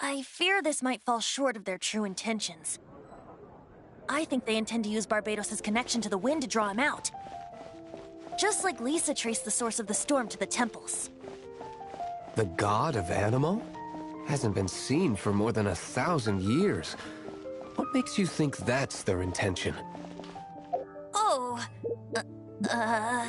I fear this might fall short of their true intentions. I think they intend to use Barbados' connection to the wind to draw him out. Just like Lisa traced the source of the storm to the temples. The god of Animo? Hasn't been seen for more than 1,000 years. What makes you think that's their intention? Oh... Huh?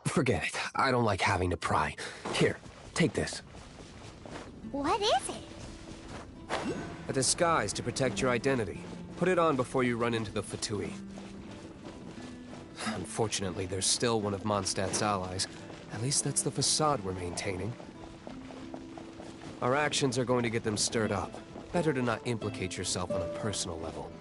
Forget it. I don't like having to pry. Here, take this. What is it? A disguise to protect your identity. Put it on before you run into the Fatui. Unfortunately, there's still one of Mondstadt's allies. At least that's the facade we're maintaining. Our actions are going to get them stirred up. Better to not implicate yourself on a personal level.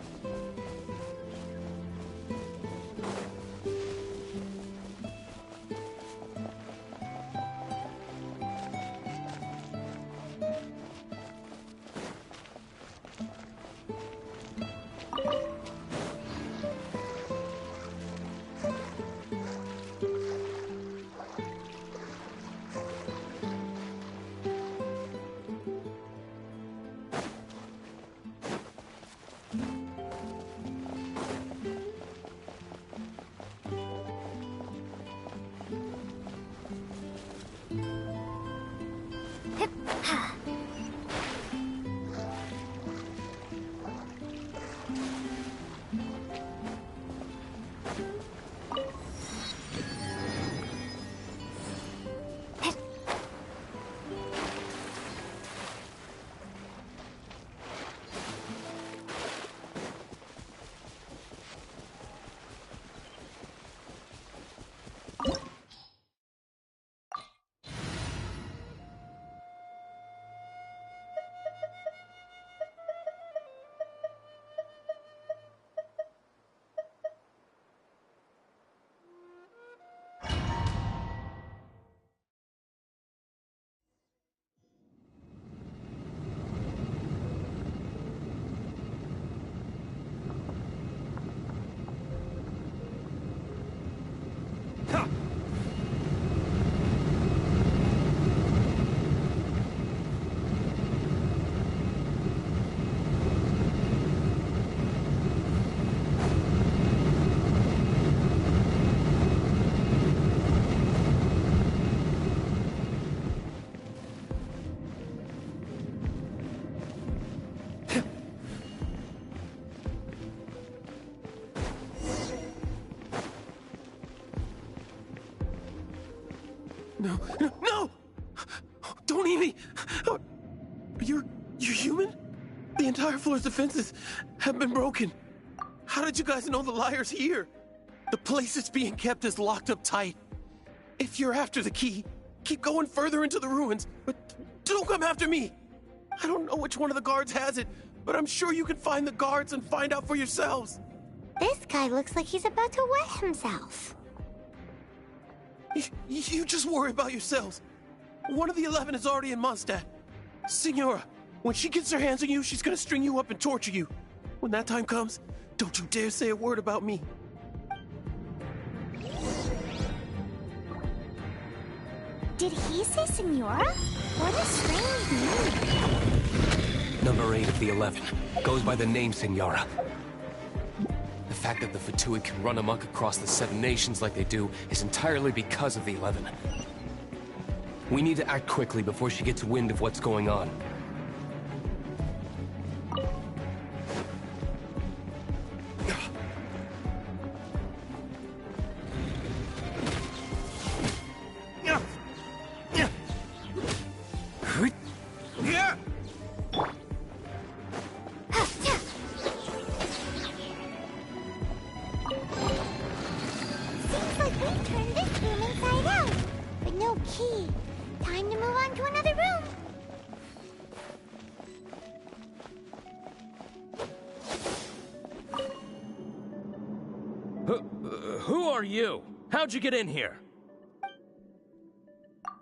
No, no, no! Don't eat me! You're human? The entire floor's defenses have been broken. How did you guys know the liar's here? The place it's being kept is locked up tight. If you're after the key, keep going further into the ruins, but don't come after me. I don't know which one of the guards has it, but I'm sure you can find the guards and find out for yourselves. This guy looks like he's about to wet himself. You just worry about yourselves. One of the 11 is already in Mondstadt. Signora, when she gets her hands on you, she's gonna string you up and torture you. When that time comes, don't you dare say a word about me. Did he say Senora? What a strange name. Number 8 of the 11 goes by the name Senora. The fact that the Fatui can run amok across the 7 nations like they do is entirely because of the 11. We need to act quickly before she gets wind of what's going on. Seems like we've turned this room inside out, but no key. Time to move on to another room. Who are you? How'd you get in here?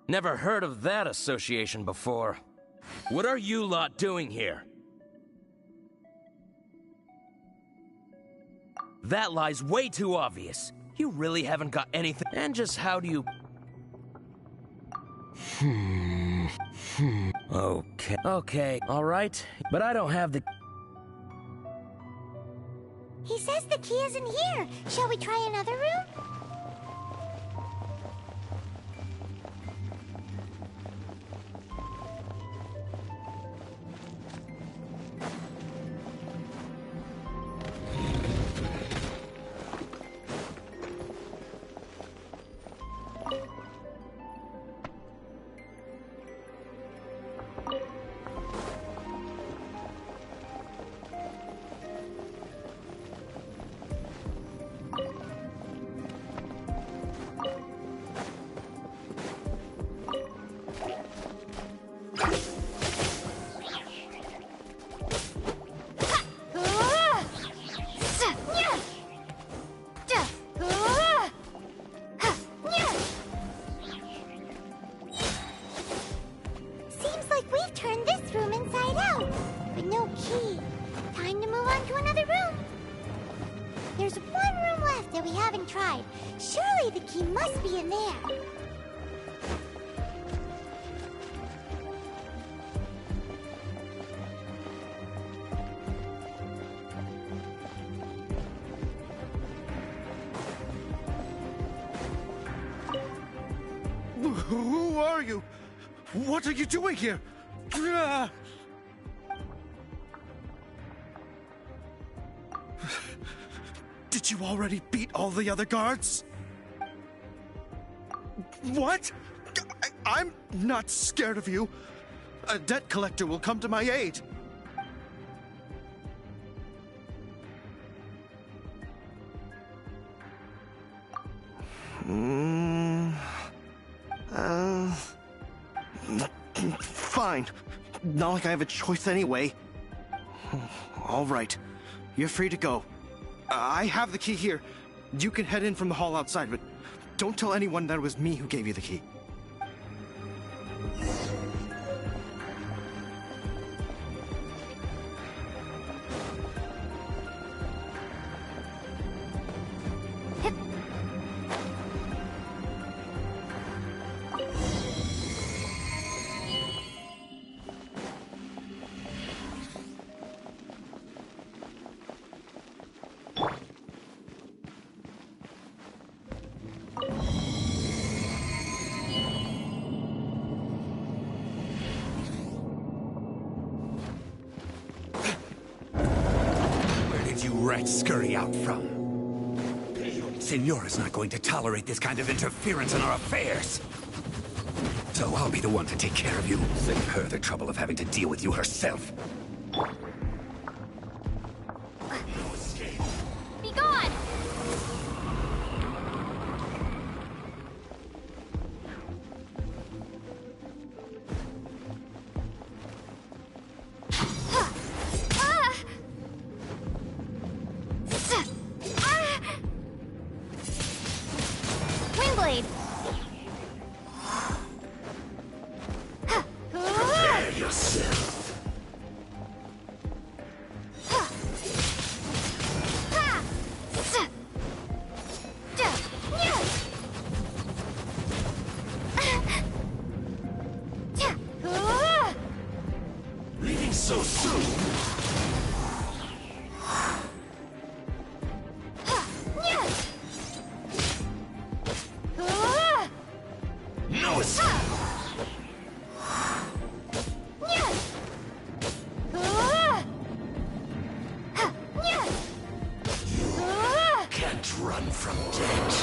Never heard of that association before. What are you lot doing here? That lie's way too obvious. You really haven't got anything. And just how do you... Okay, alright. But I don't have the... He says the key isn't here. Shall we try another room? There's one room left that we haven't tried. Surely the key must be in there. Who are you? What are you doing here? Did you already beat all the other guards? What? I'm not scared of you. A debt collector will come to my aid. Fine. Not like I have a choice anyway. All right. You're free to go. I have the key here. You can head in from the hall outside, but don't tell anyone that it was me who gave you the key. Rats scurry out from. Senora's not going to tolerate this kind of interference in our affairs. So I'll be the one to take care of you. Save her the trouble of having to deal with you herself. Be gone! So soon? No escape! Can't run from death.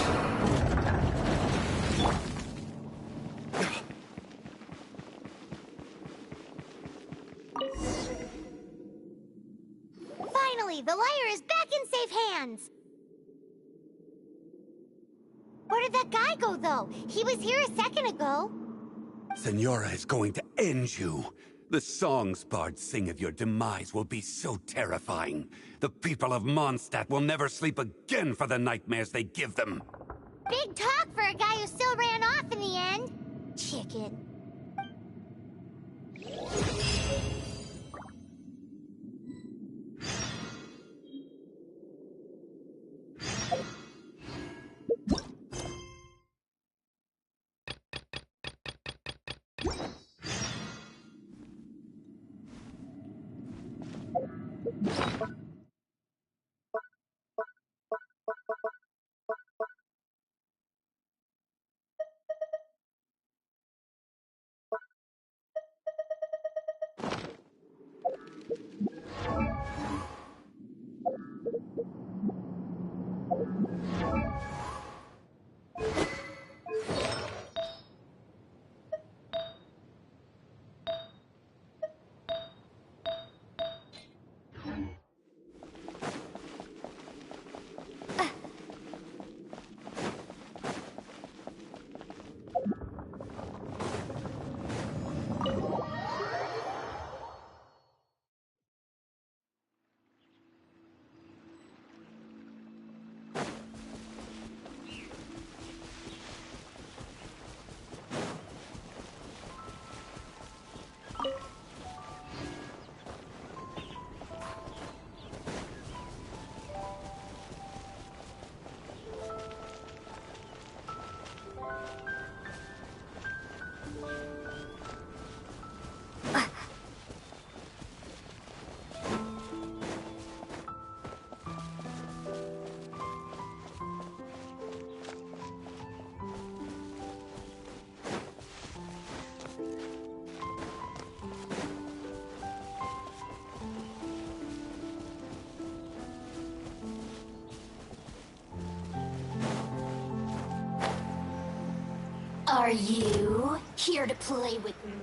Finally, the liar is back in safe hands! Where did that guy go, though? He was here a second ago. Senora is going to end you. The songs bards sing of your demise will be so terrifying. The people of Mondstadt will never sleep again for the nightmares they give them. Big talk for a guy who still ran off in the end. Chicken. Are you here to play with me?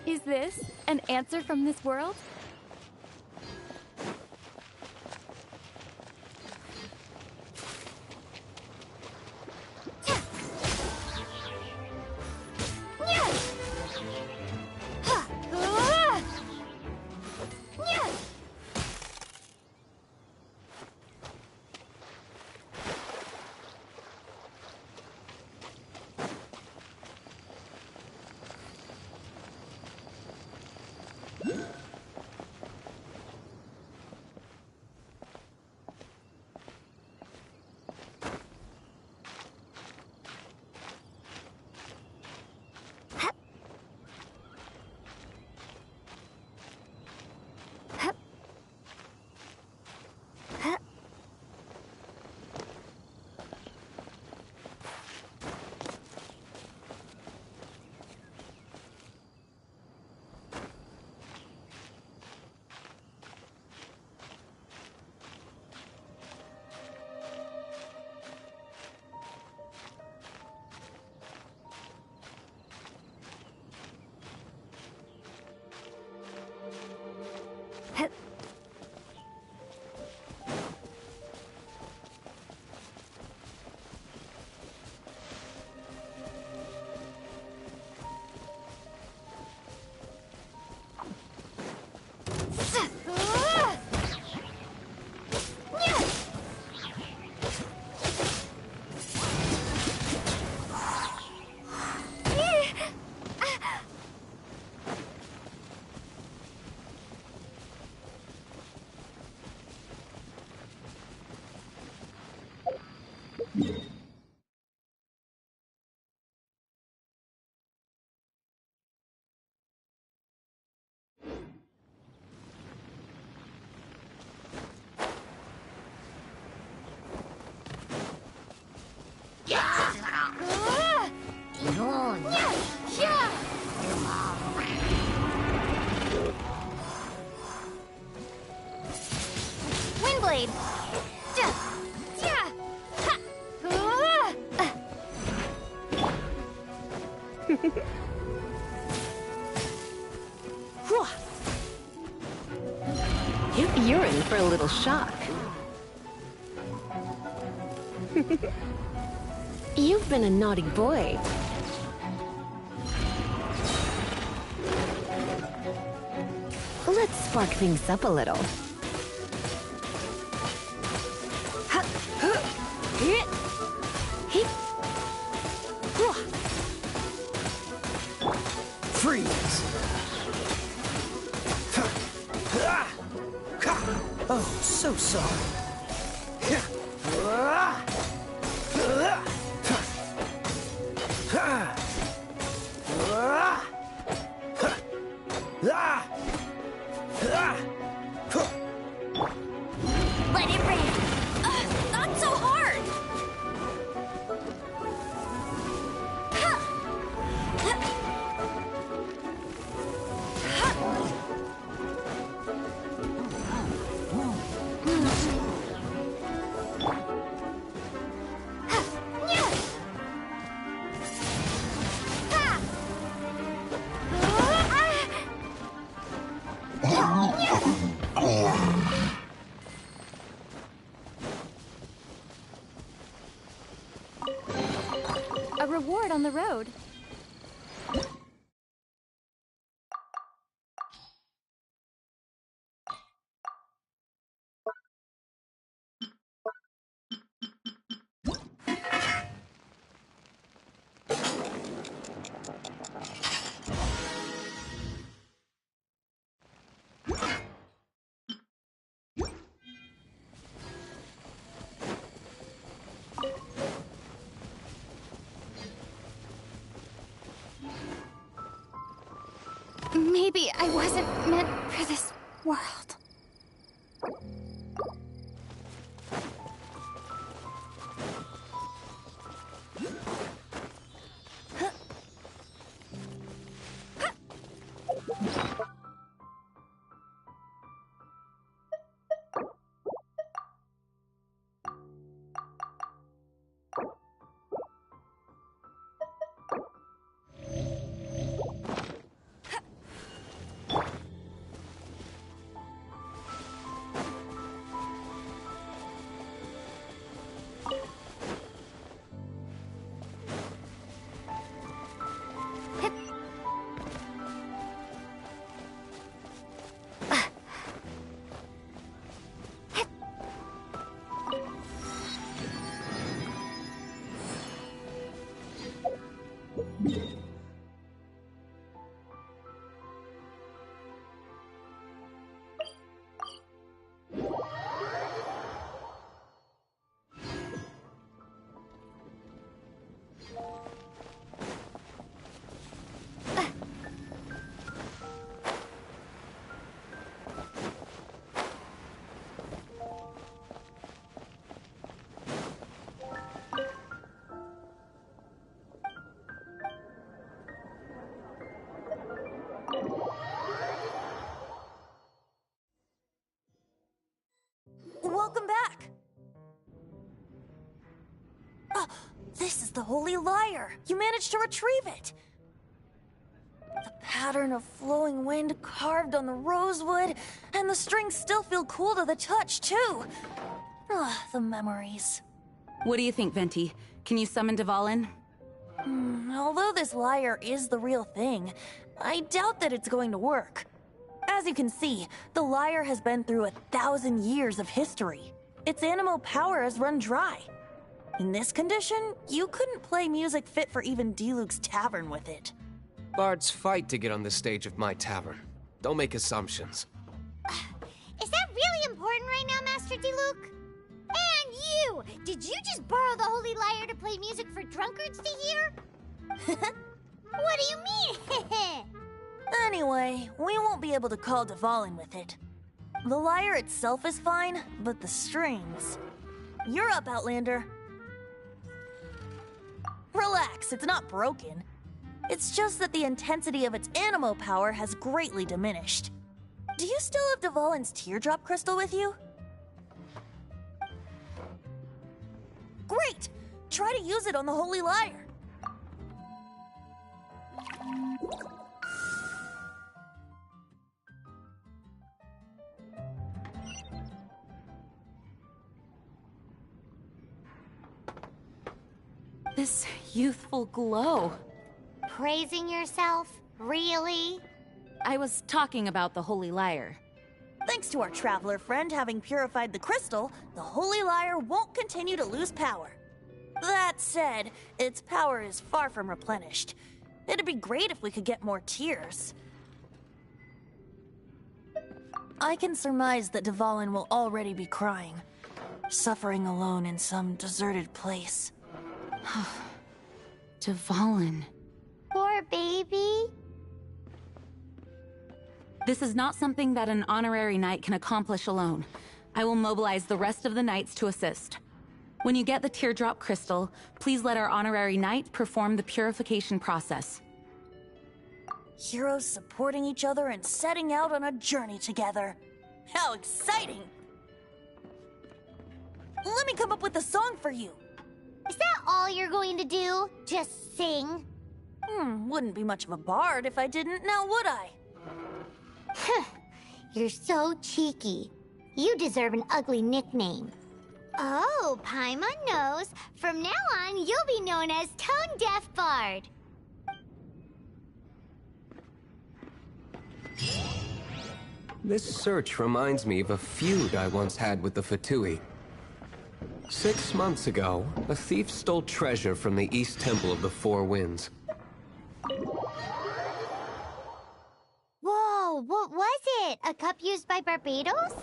Is this an answer from this world? Windblade! You're in for a little shock. You've been a naughty boy. Let's spark things up a little. Freeze! Oh, so sorry. Let it rain! Not so hard! A reward on the road. Maybe I wasn't meant for this world. Welcome back! This is the Holy Lyre! You managed to retrieve it! The pattern of flowing wind carved on the rosewood, and the strings still feel cool to the touch, too. Ah, the memories. What do you think, Venti? Can you summon Dvalin? Although this lyre is the real thing, I doubt that it's going to work. As you can see, the lyre has been through 1,000 years of history. Its animo power has run dry. In this condition, you couldn't play music fit for even Diluc's tavern with it. Bards fight to get on the stage of my tavern. Don't make assumptions. Is that really important right now, Master Diluc? And you! Did you just borrow the Holy Lyre to play music for drunkards to hear? What do you mean? Anyway, we won't be able to call Dvalin with it. The lyre itself is fine, but the strings... You're up, Outlander. Relax, it's not broken. It's just that the intensity of its animo power has greatly diminished. Do you still have Dvalin's teardrop crystal with you? Great! Try to use it on the Holy Lyre. This youthful glow. Praising yourself? Really? I was talking about the Holy Lyre. Thanks to our traveler friend having purified the crystal, the Holy Lyre won't continue to lose power. That said, its power is far from replenished. It'd be great if we could get more tears. I can surmise that Dvalin will already be crying, suffering alone in some deserted place. Dvalin. Poor baby. This is not something that an honorary knight can accomplish alone. I will mobilize the rest of the knights to assist. When you get the teardrop crystal, please let our honorary knight perform the purification process. Heroes supporting each other and setting out on a journey together. How exciting! Let me come up with a song for you. Is that all you're going to do? Just sing? Wouldn't be much of a bard if I didn't, now would I? You're so cheeky. You deserve an ugly nickname. Oh, Paimon knows. From now on, you'll be known as Tone Deaf Bard. This search reminds me of a feud I once had with the Fatui. 6 months ago, a thief stole treasure from the East Temple of the Four Winds. Whoa, what was it? A cup used by Barbados?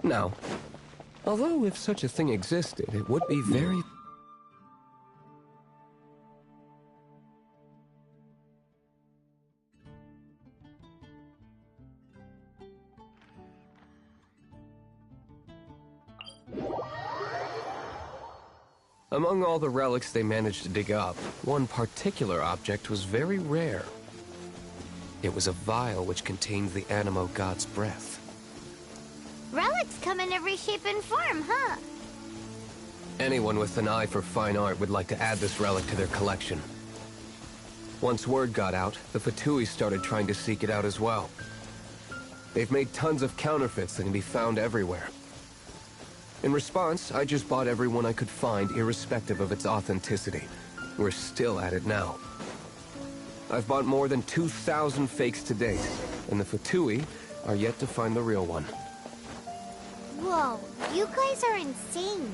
No. Although if such a thing existed, it would be very... Among all the relics they managed to dig up, one particular object was very rare. It was a vial which contained the Animo God's breath. Relics come in every shape and form, huh? Anyone with an eye for fine art would like to add this relic to their collection. Once word got out, the Fatui started trying to seek it out as well. They've made tons of counterfeits that can be found everywhere. In response, I just bought every one I could find, irrespective of its authenticity. We're still at it now. I've bought more than 2,000 fakes to date, and the Fatui are yet to find the real one. Whoa, you guys are insane.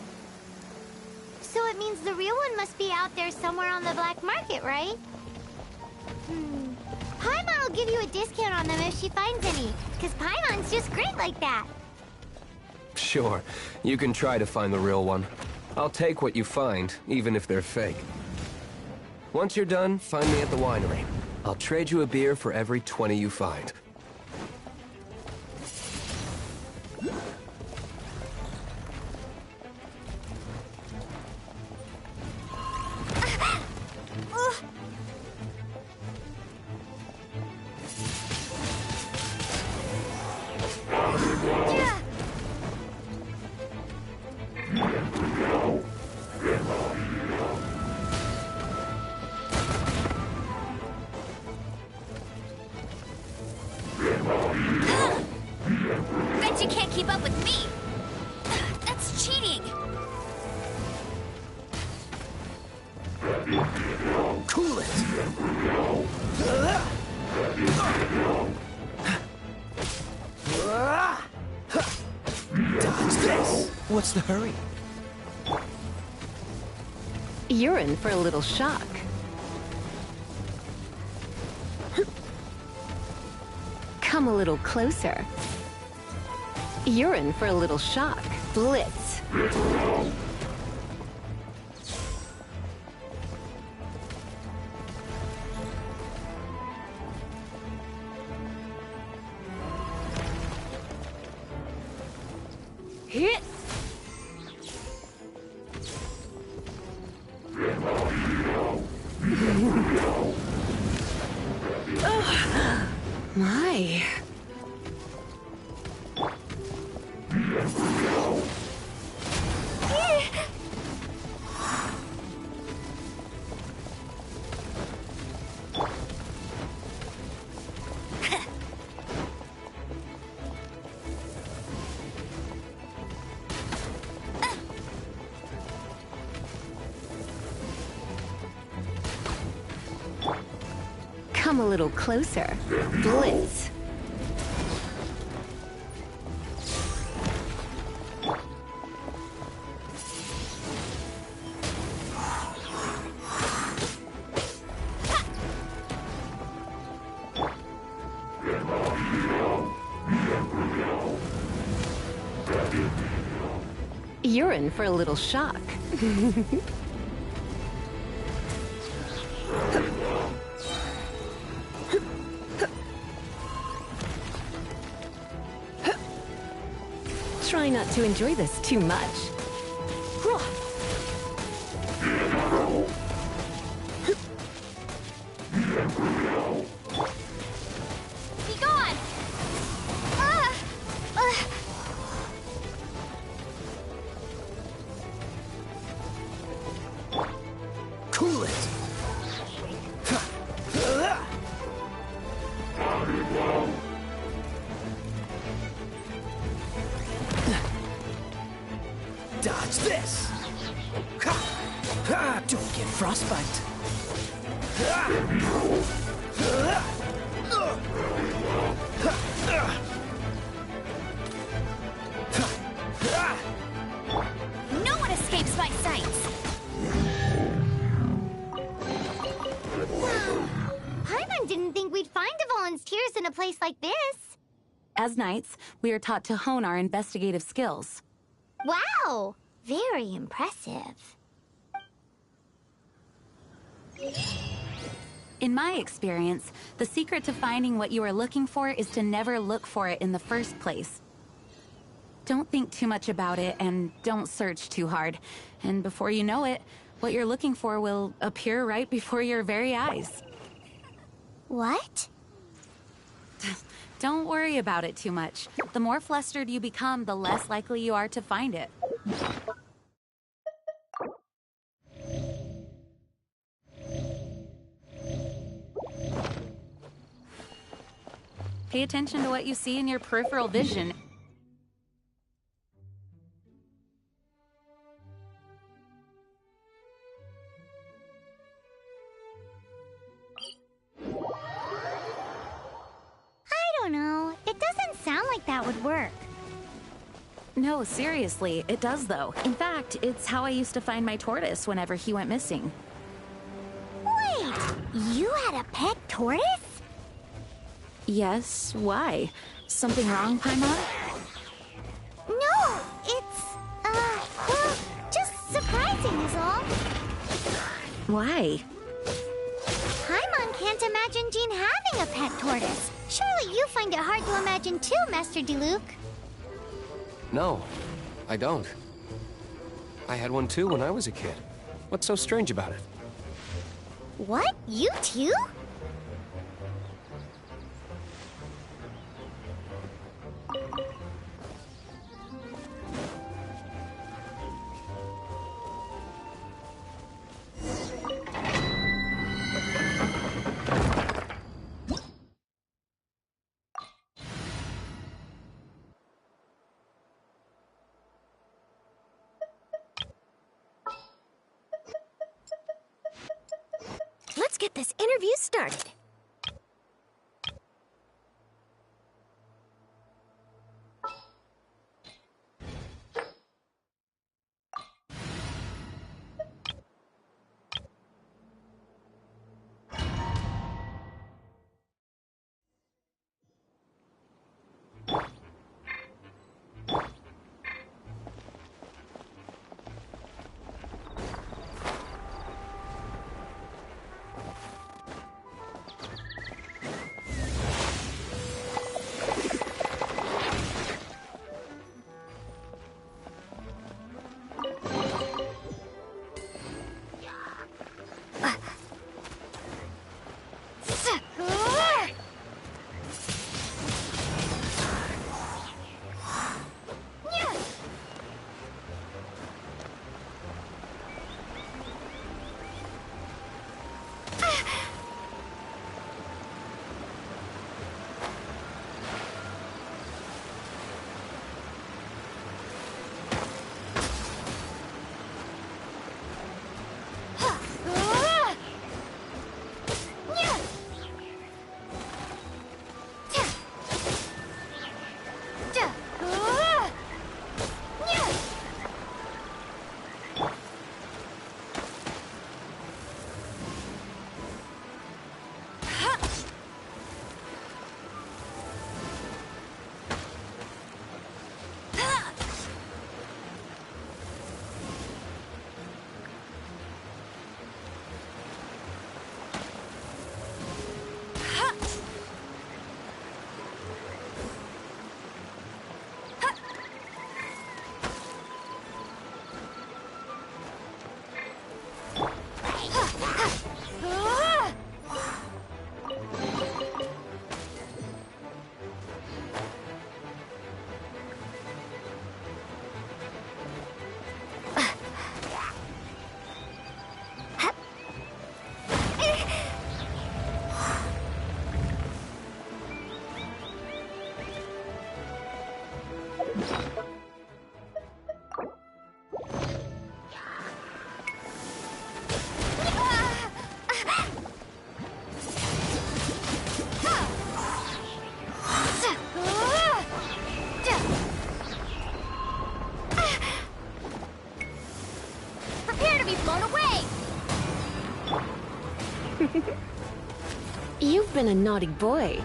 So it means the real one must be out there somewhere on the black market, right? Paimon will give you a discount on them if she finds any, because Paimon's just great like that. Sure, you can try to find the real one. I'll take what you find, even if they're fake. Once you're done, find me at the winery. I'll trade you a beer for every 20 you find. Cool it! Dodge this! What's the hurry? You're in for a little shock. Come a little closer. You're in for a little shock. Blitz. Hit. My. Come a little closer. Blitz. You're in for a little shock. Try not to enjoy this too much. Be gone! Cool it! Dodge this! Ha! Ha! Don't get frostbite! No one escapes my sights! Paimon didn't think we'd find the volunteers in a place like this. As knights, we are taught to hone our investigative skills. Wow! Very impressive. In my experience, the secret to finding what you are looking for is to never look for it in the first place. Don't think too much about it and don't search too hard. And before you know it, what you're looking for will appear right before your very eyes. What? Don't worry about it too much. The more flustered you become, the less likely you are to find it. Pay attention to what you see in your peripheral vision. I don't know. It doesn't sound like that would work. No, seriously, it does though. In fact, it's how I used to find my tortoise whenever he went missing. Wait! You had a pet tortoise? Yes, why? Something wrong, Paimon? No, it's, well, just surprising is all. Why? Paimon can't imagine Jean having a pet tortoise. Surely you find it hard to imagine too, Master Diluc. No, I don't. I had one too when I was a kid. What's so strange about it? What? You too? get this interview started. Prepare to be blown away! You've been a naughty boy.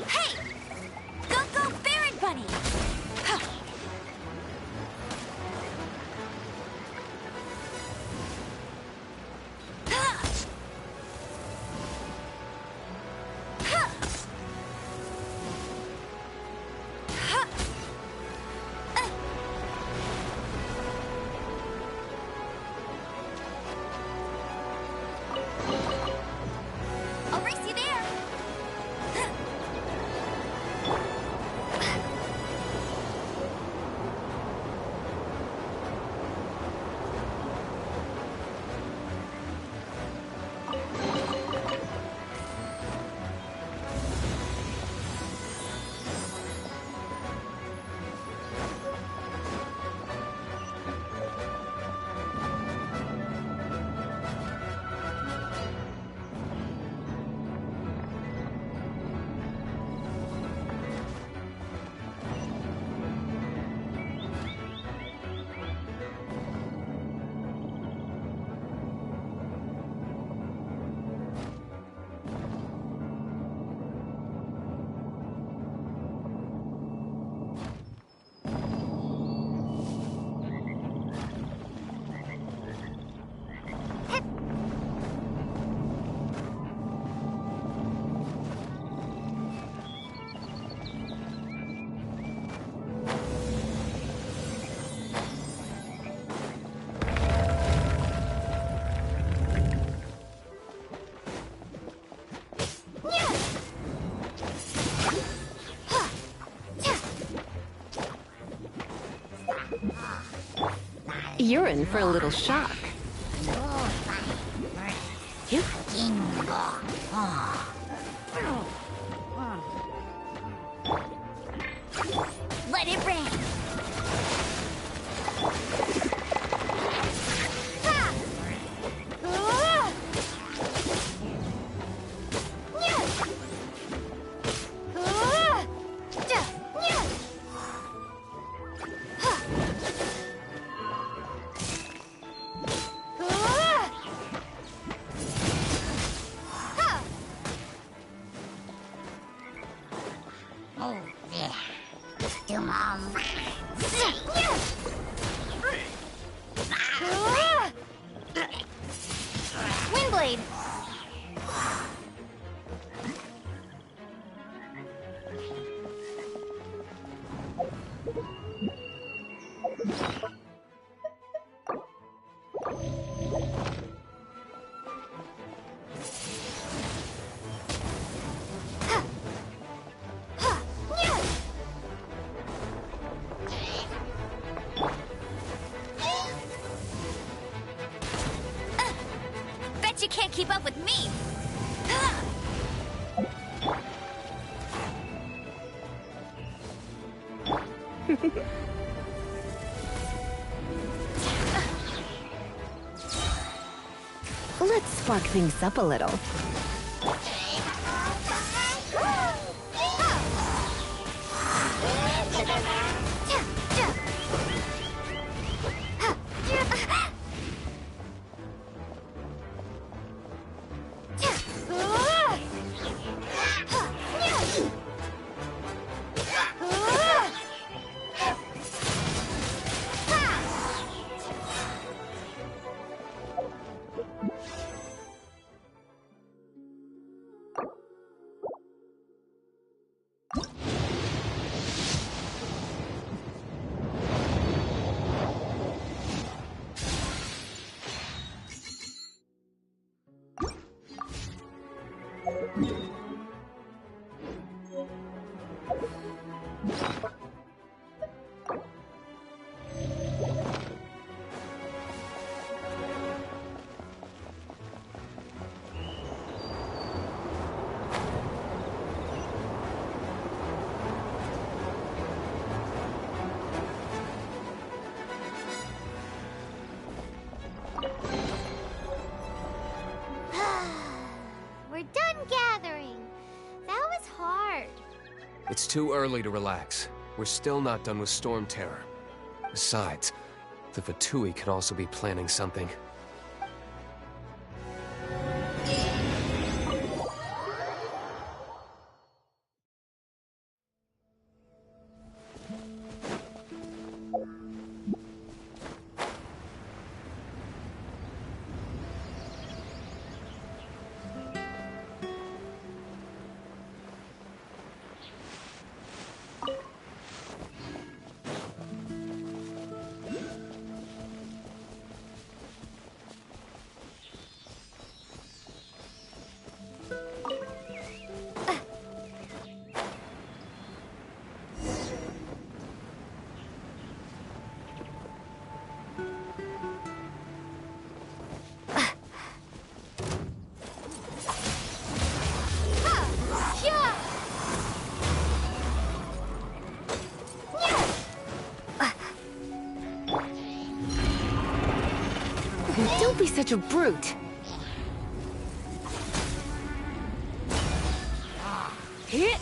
Hey! You're in for a little shock. Yep. Let it rain. Windblade. Bet you can't keep up with me. Let's spark things up a little. We're done gathering. That was hard. It's too early to relax. We're still not done with Storm Terror. Besides, the Fatui could also be planning something. Don't be such a brute. Hit.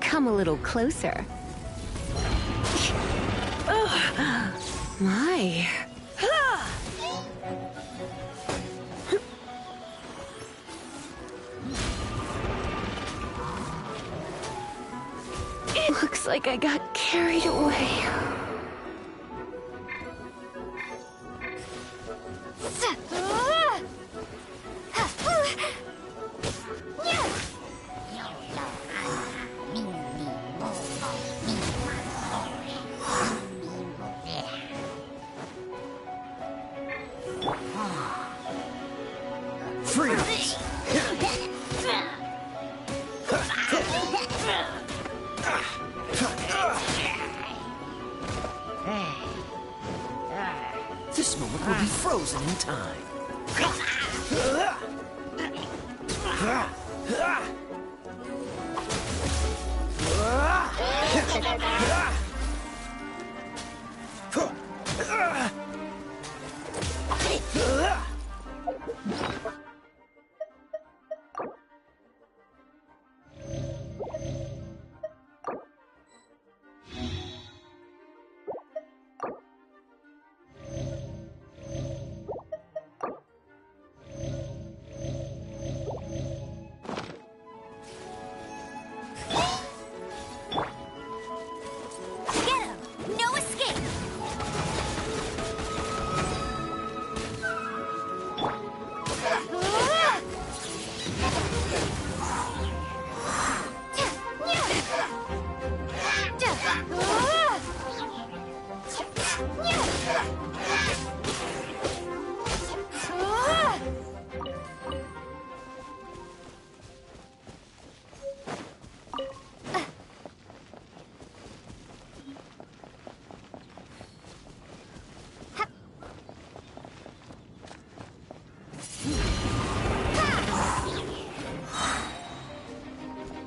Come a little closer. My. Looks like I got carried away. Freeze! This moment will be frozen in time. Get him! No escape!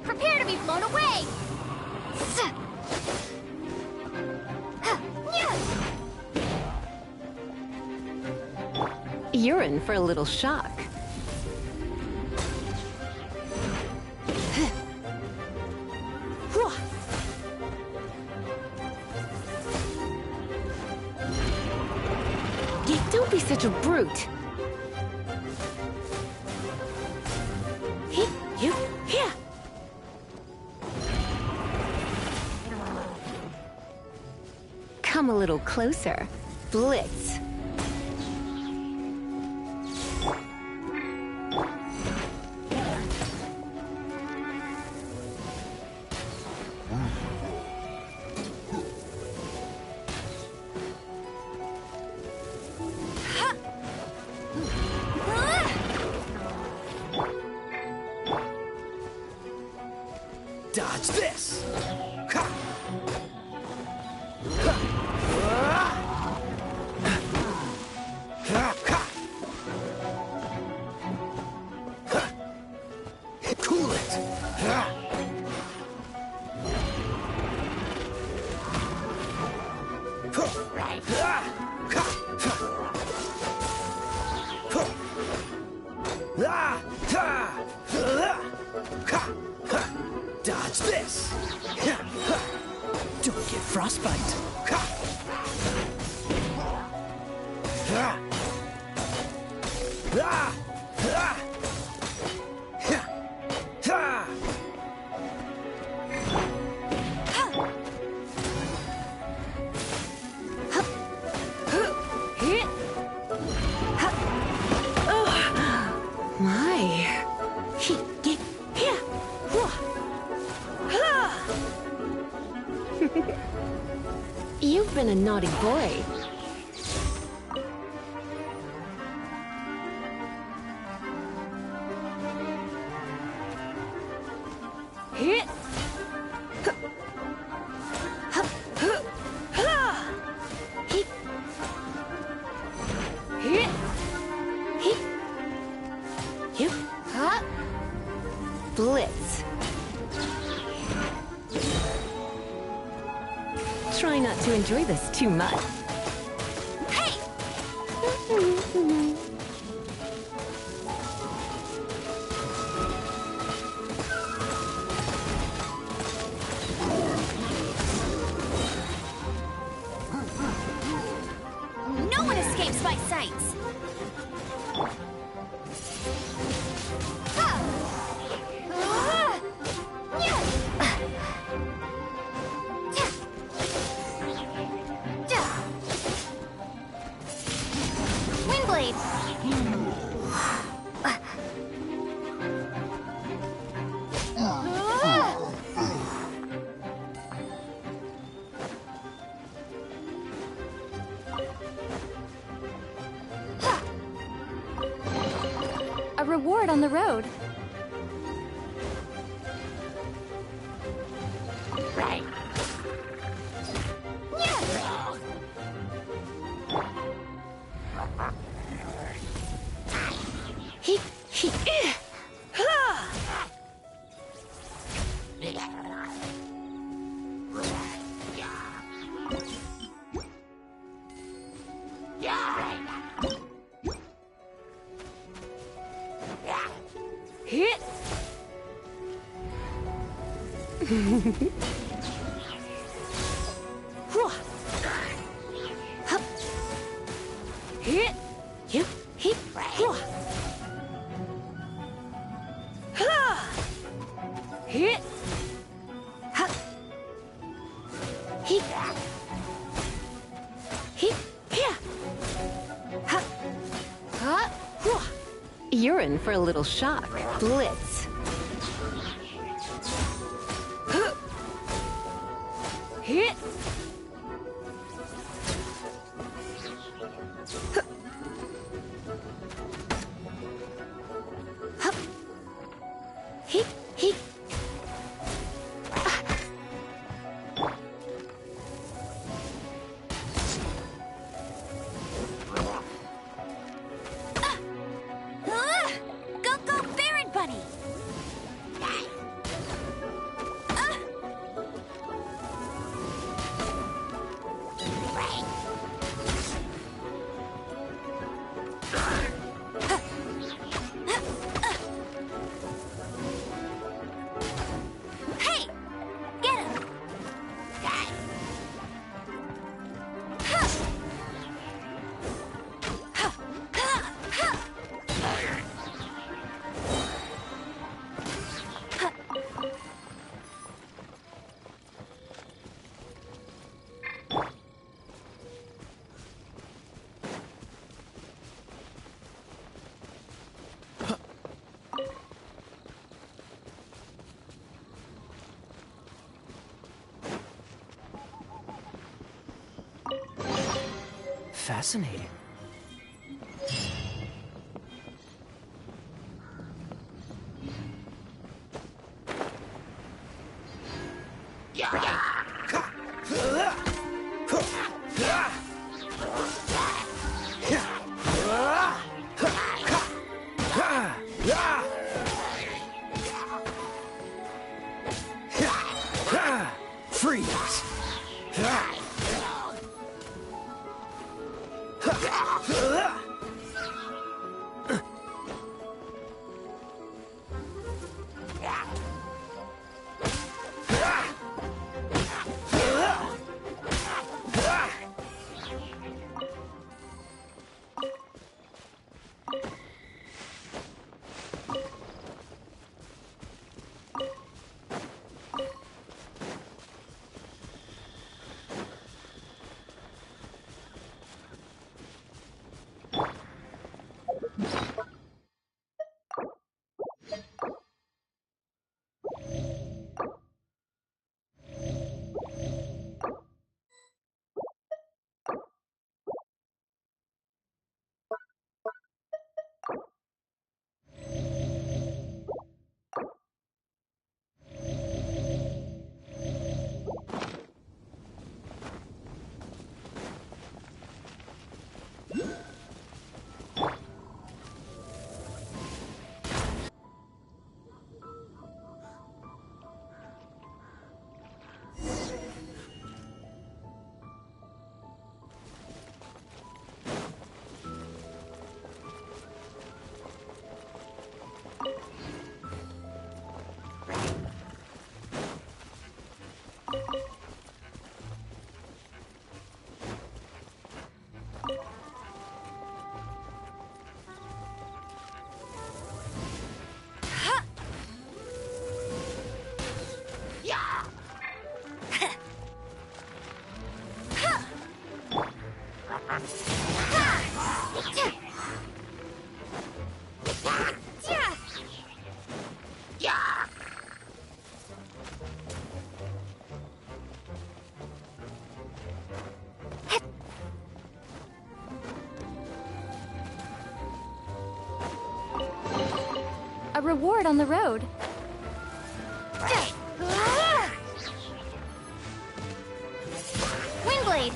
Prepare to be blown away! You're in for a little shock. Don't be such a brute. Here. Come a little closer. Blitz. Dodge this! Ha! Cool it! Dodge this! Don't get frostbite! You've been a naughty boy. Blitz. Try not to enjoy this too much. Hey! No one escapes my sights! Windblade! reward on the road. Right. Hit! Hit! Yep. Hit! Hit! Hit! Hit! You're in for a little shock. Blitz. Hit! Hit! Hit! Go, go, Baron Bunny! Hey! Get him! Fascinating. Freeze! reward on the road. Windblade!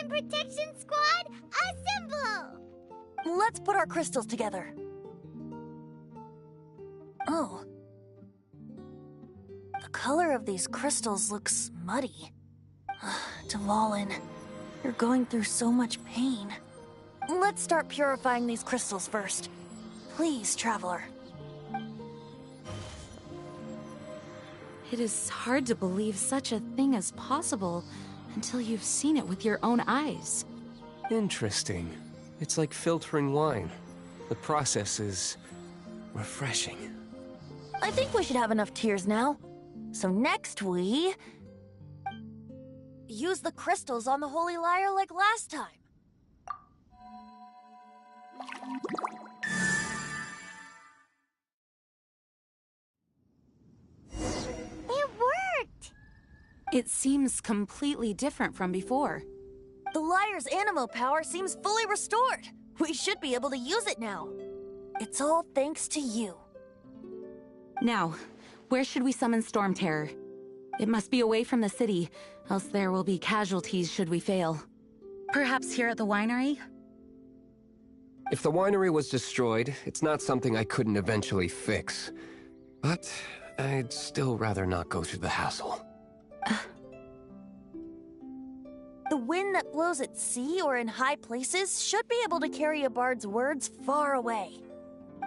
Protection Squad, assemble! Let's put our crystals together. Oh. The color of these crystals looks muddy. Dvalin, you're going through so much pain. Let's start purifying these crystals first. Please, Traveler. It is hard to believe such a thing is possible until you've seen it with your own eyes. Interesting. It's like filtering wine. The process is refreshing. I think we should have enough tears now. So next we... use the crystals on the Holy Lyre like last time. It worked! It seems completely different from before. The Lyre's animo power seems fully restored. We should be able to use it now. It's all thanks to you. Now, where should we summon Storm Terror? It must be away from the city, else there will be casualties should we fail. Perhaps here at the winery? If the winery was destroyed, it's not something I couldn't eventually fix. But I'd still rather not go through the hassle. The wind that blows at sea or in high places should be able to carry a bard's words far away.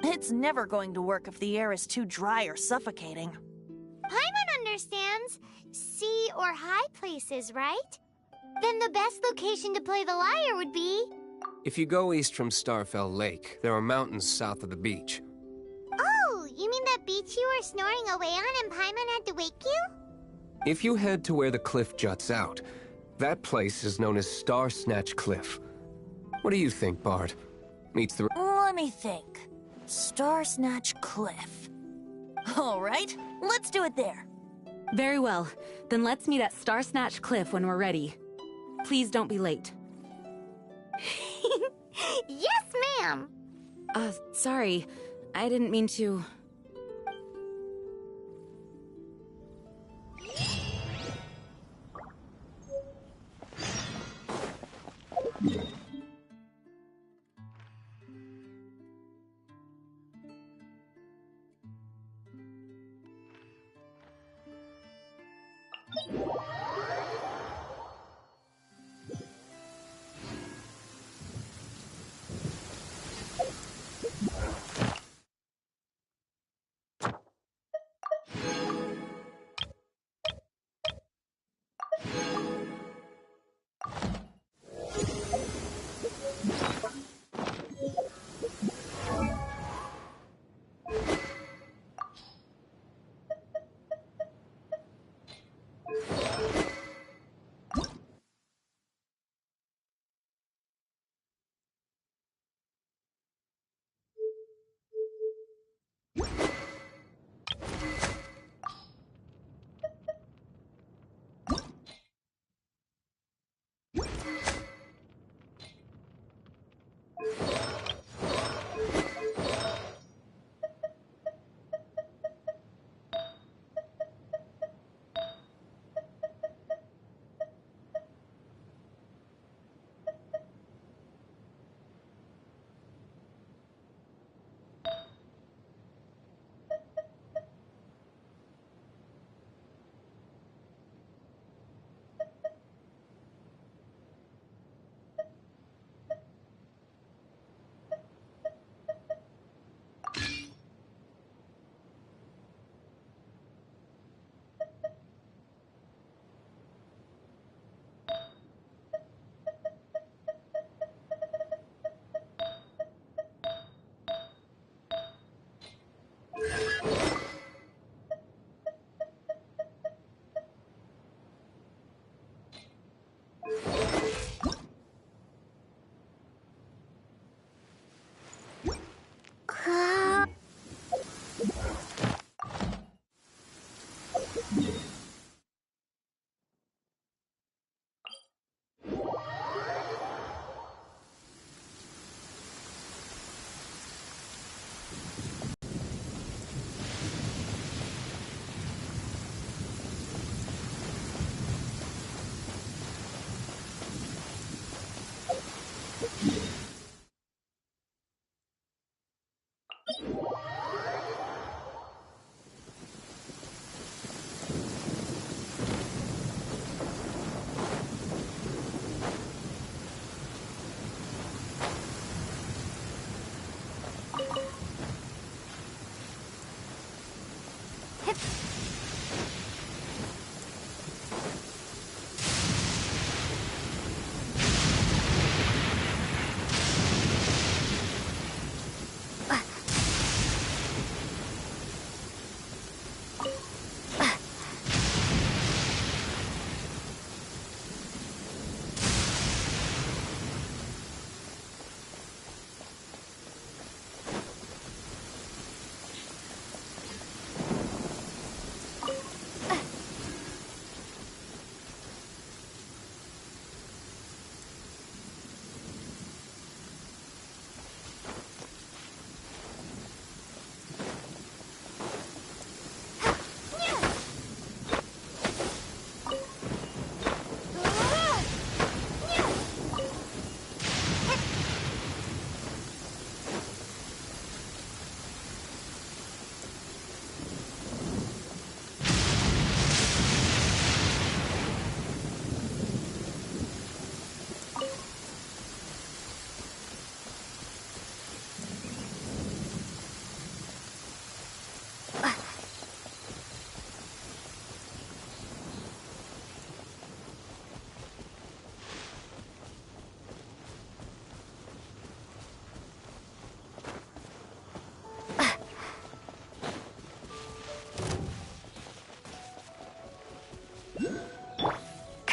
It's never going to work if the air is too dry or suffocating. Paimon understands sea or high places, right? Then the best location to play the lyre would be... If you go east from Starfell Lake, there are mountains south of the beach. Oh, you mean that beach you were snoring away on and Paimon had to wake you? If you head to where the cliff juts out, that place is known as Star Snatch Cliff. What do you think, Bard? Meets the... Let me think. Star Snatch Cliff. All right, let's do it there. Very well. Then let's meet at Star Snatch Cliff when we're ready. Please don't be late. Yes, ma'am! Sorry. I didn't mean to...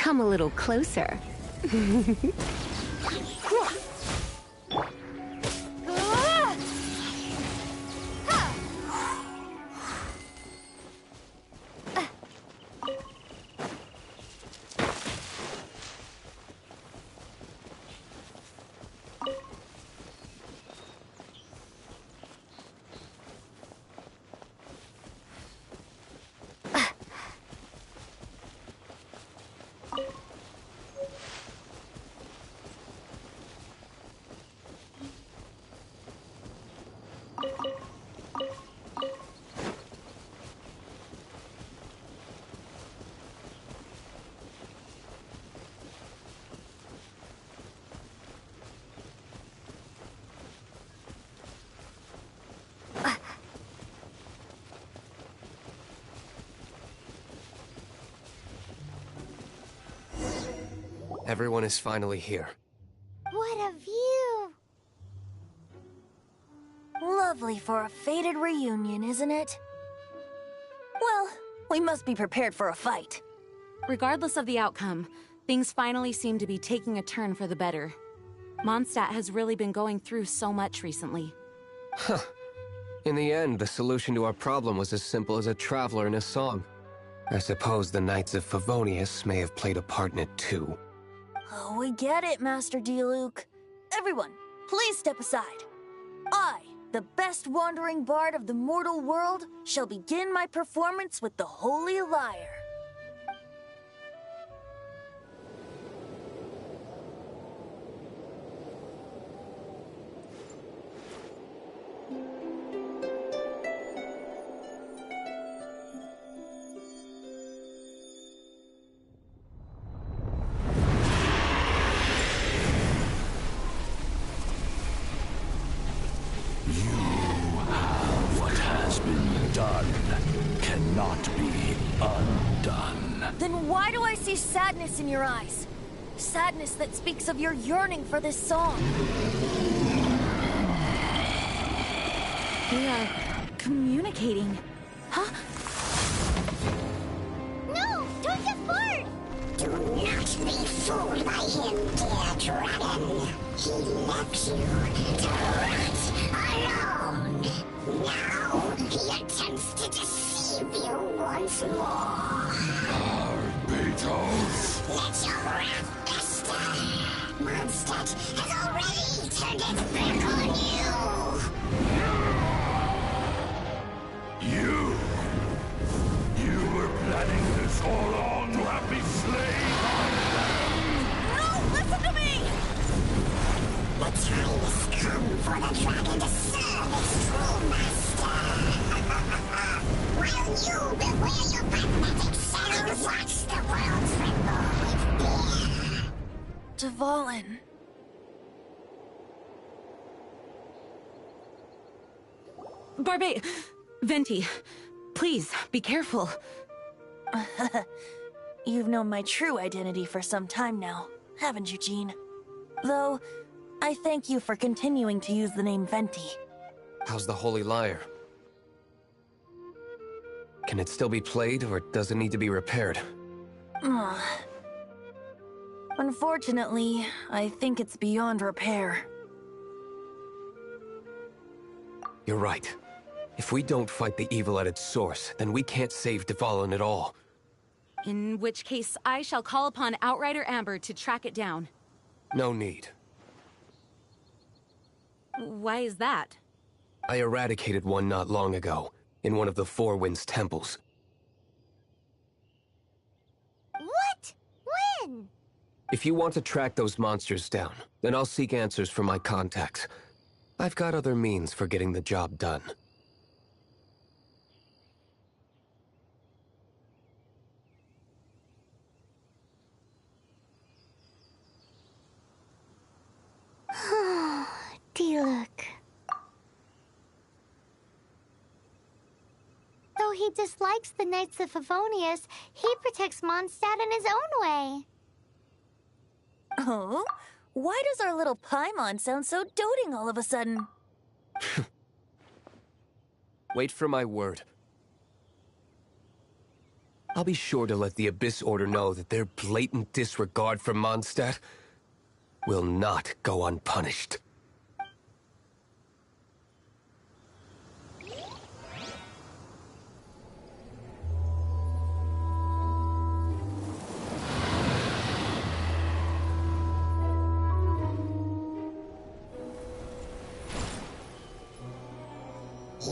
Come a little closer. Everyone is finally here. What a view! Lovely for a fated reunion, isn't it? Well, we must be prepared for a fight. Regardless of the outcome, things finally seem to be taking a turn for the better. Mondstadt has really been going through so much recently. Huh. In the end, the solution to our problem was as simple as a traveler in a song. I suppose the Knights of Favonius may have played a part in it too. Oh, we get it, Master Diluc. Everyone, please step aside. I, the best wandering bard of the mortal world, shall begin my performance with the Holy Lyre. What has been done cannot be undone. Then why do I see sadness in your eyes? Sadness that speaks of your yearning for this song. We are communicating. Huh? No! Don't get bored! Do not be fooled by him, dear dragon. He left you to rot alone. Now he attempts to deceive you once more. Beatles. Let your wrath fester. Mondstadt has already turned its back on you. You were planning this all on to have me slain. No, listen to me! The time has come for the dragon to serve its true master. While you beware your pathetic shadows, watch the world tremble with fear. Dvalin. Venti, please, be careful. You've known my true identity for some time now, haven't you, Jean? Though, I thank you for continuing to use the name Venti. How's the Holy Lyre? Can it still be played, or does it need to be repaired? Unfortunately, I think it's beyond repair. You're right. If we don't fight the evil at its source, then we can't save Dvalin at all. In which case, I shall call upon Outrider Amber to track it down. No need. Why is that? I eradicated one not long ago, in one of the Four Winds temples. What? When? If you want to track those monsters down, then I'll seek answers from my contacts. I've got other means for getting the job done. Diluc. Though he dislikes the Knights of Favonius, he protects Mondstadt in his own way. Oh? Why does our little Paimon sound so doting all of a sudden? Wait for my word. I'll be sure to let the Abyss Order know that their blatant disregard for Mondstadt will not go unpunished.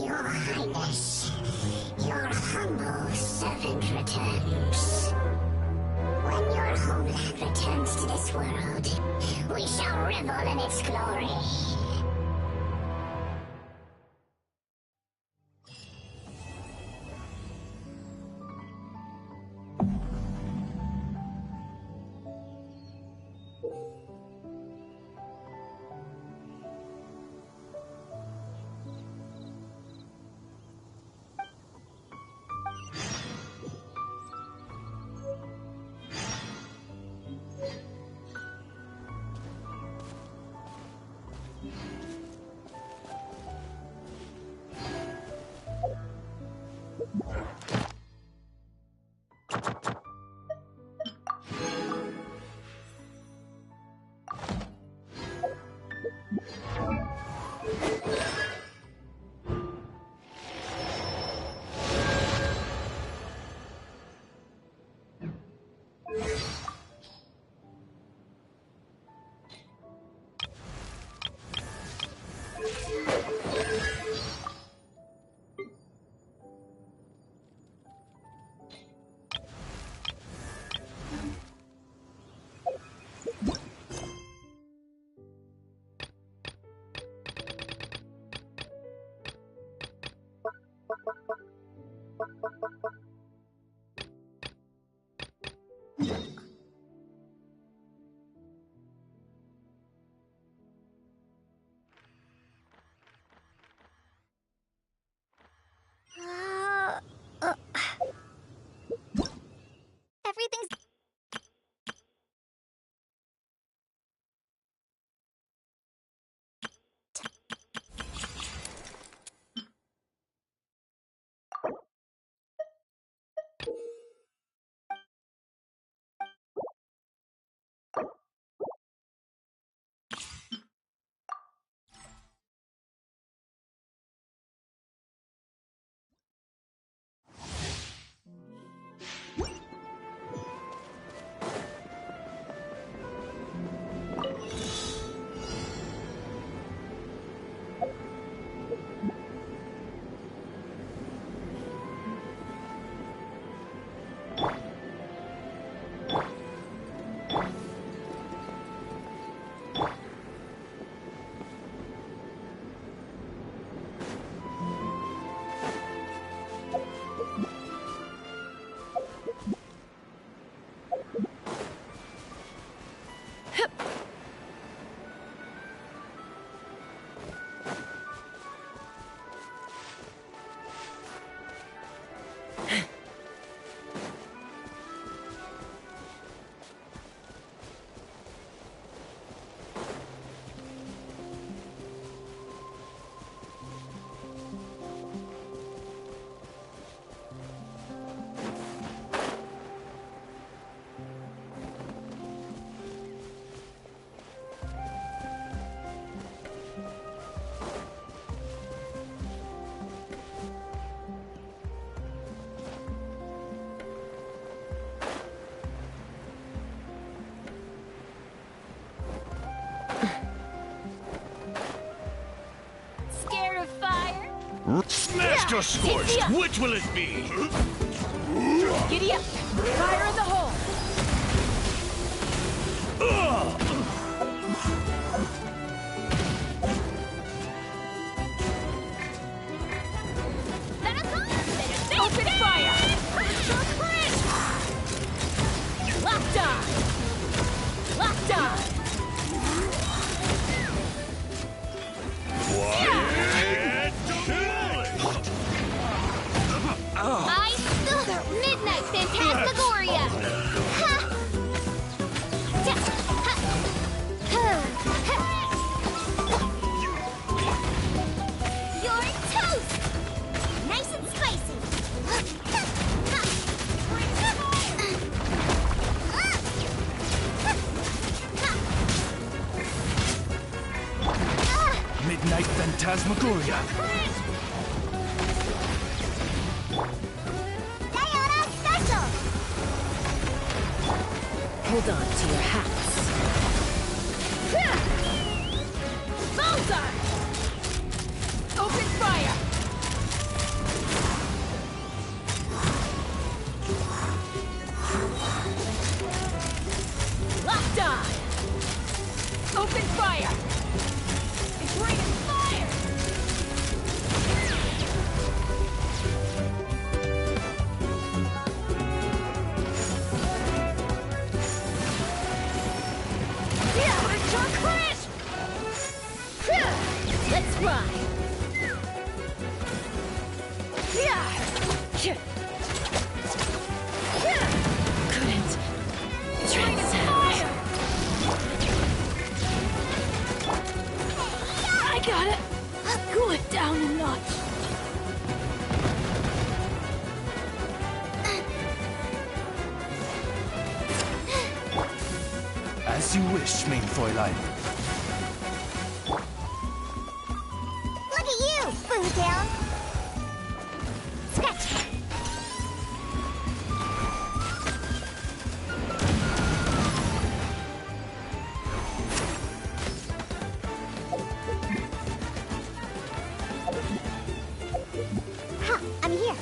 Your Highness, your humble servant returns. When your homeland returns to this world, we shall revel in its glory. Left or scorched? Which will it be? Giddy up! Fire in the hole! Open fire! Locked on! Locked on! Midnight Phantasmagoria! You're toast! Nice and spicy! Midnight Phantasmagoria. Hold on to your hats. Bullseye! Open fire! Locked on! Open fire! It's raining fire! Let's ride! Couldn't transcend. I got it! Cool it down a notch. As you wish, main Fräulein. Look at you, Food Town! Scratch! Ha! I'm here!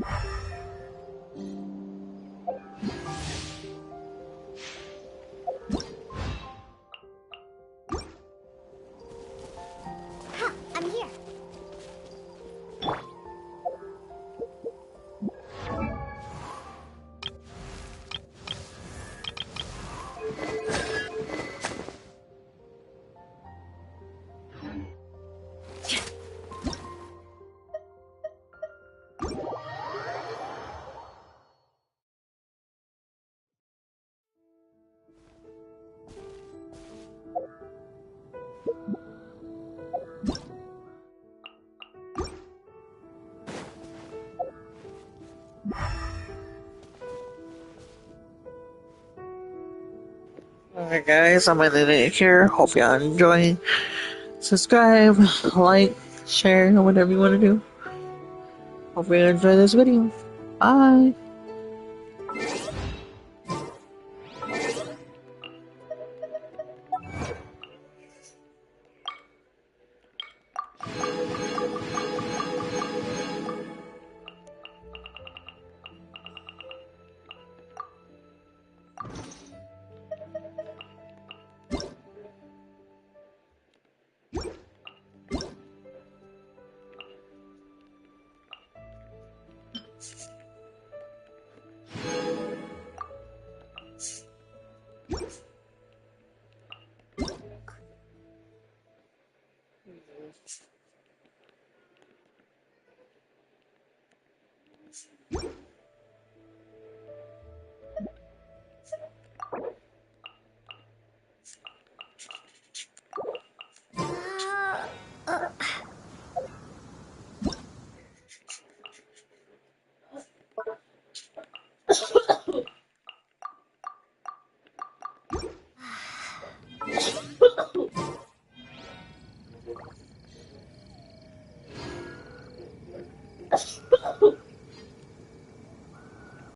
Huh, I'm here. Alright guys, I'm ending it here. Hope y'all enjoy. Subscribe, like, share, whatever you want to do. Hope you enjoy this video. Bye.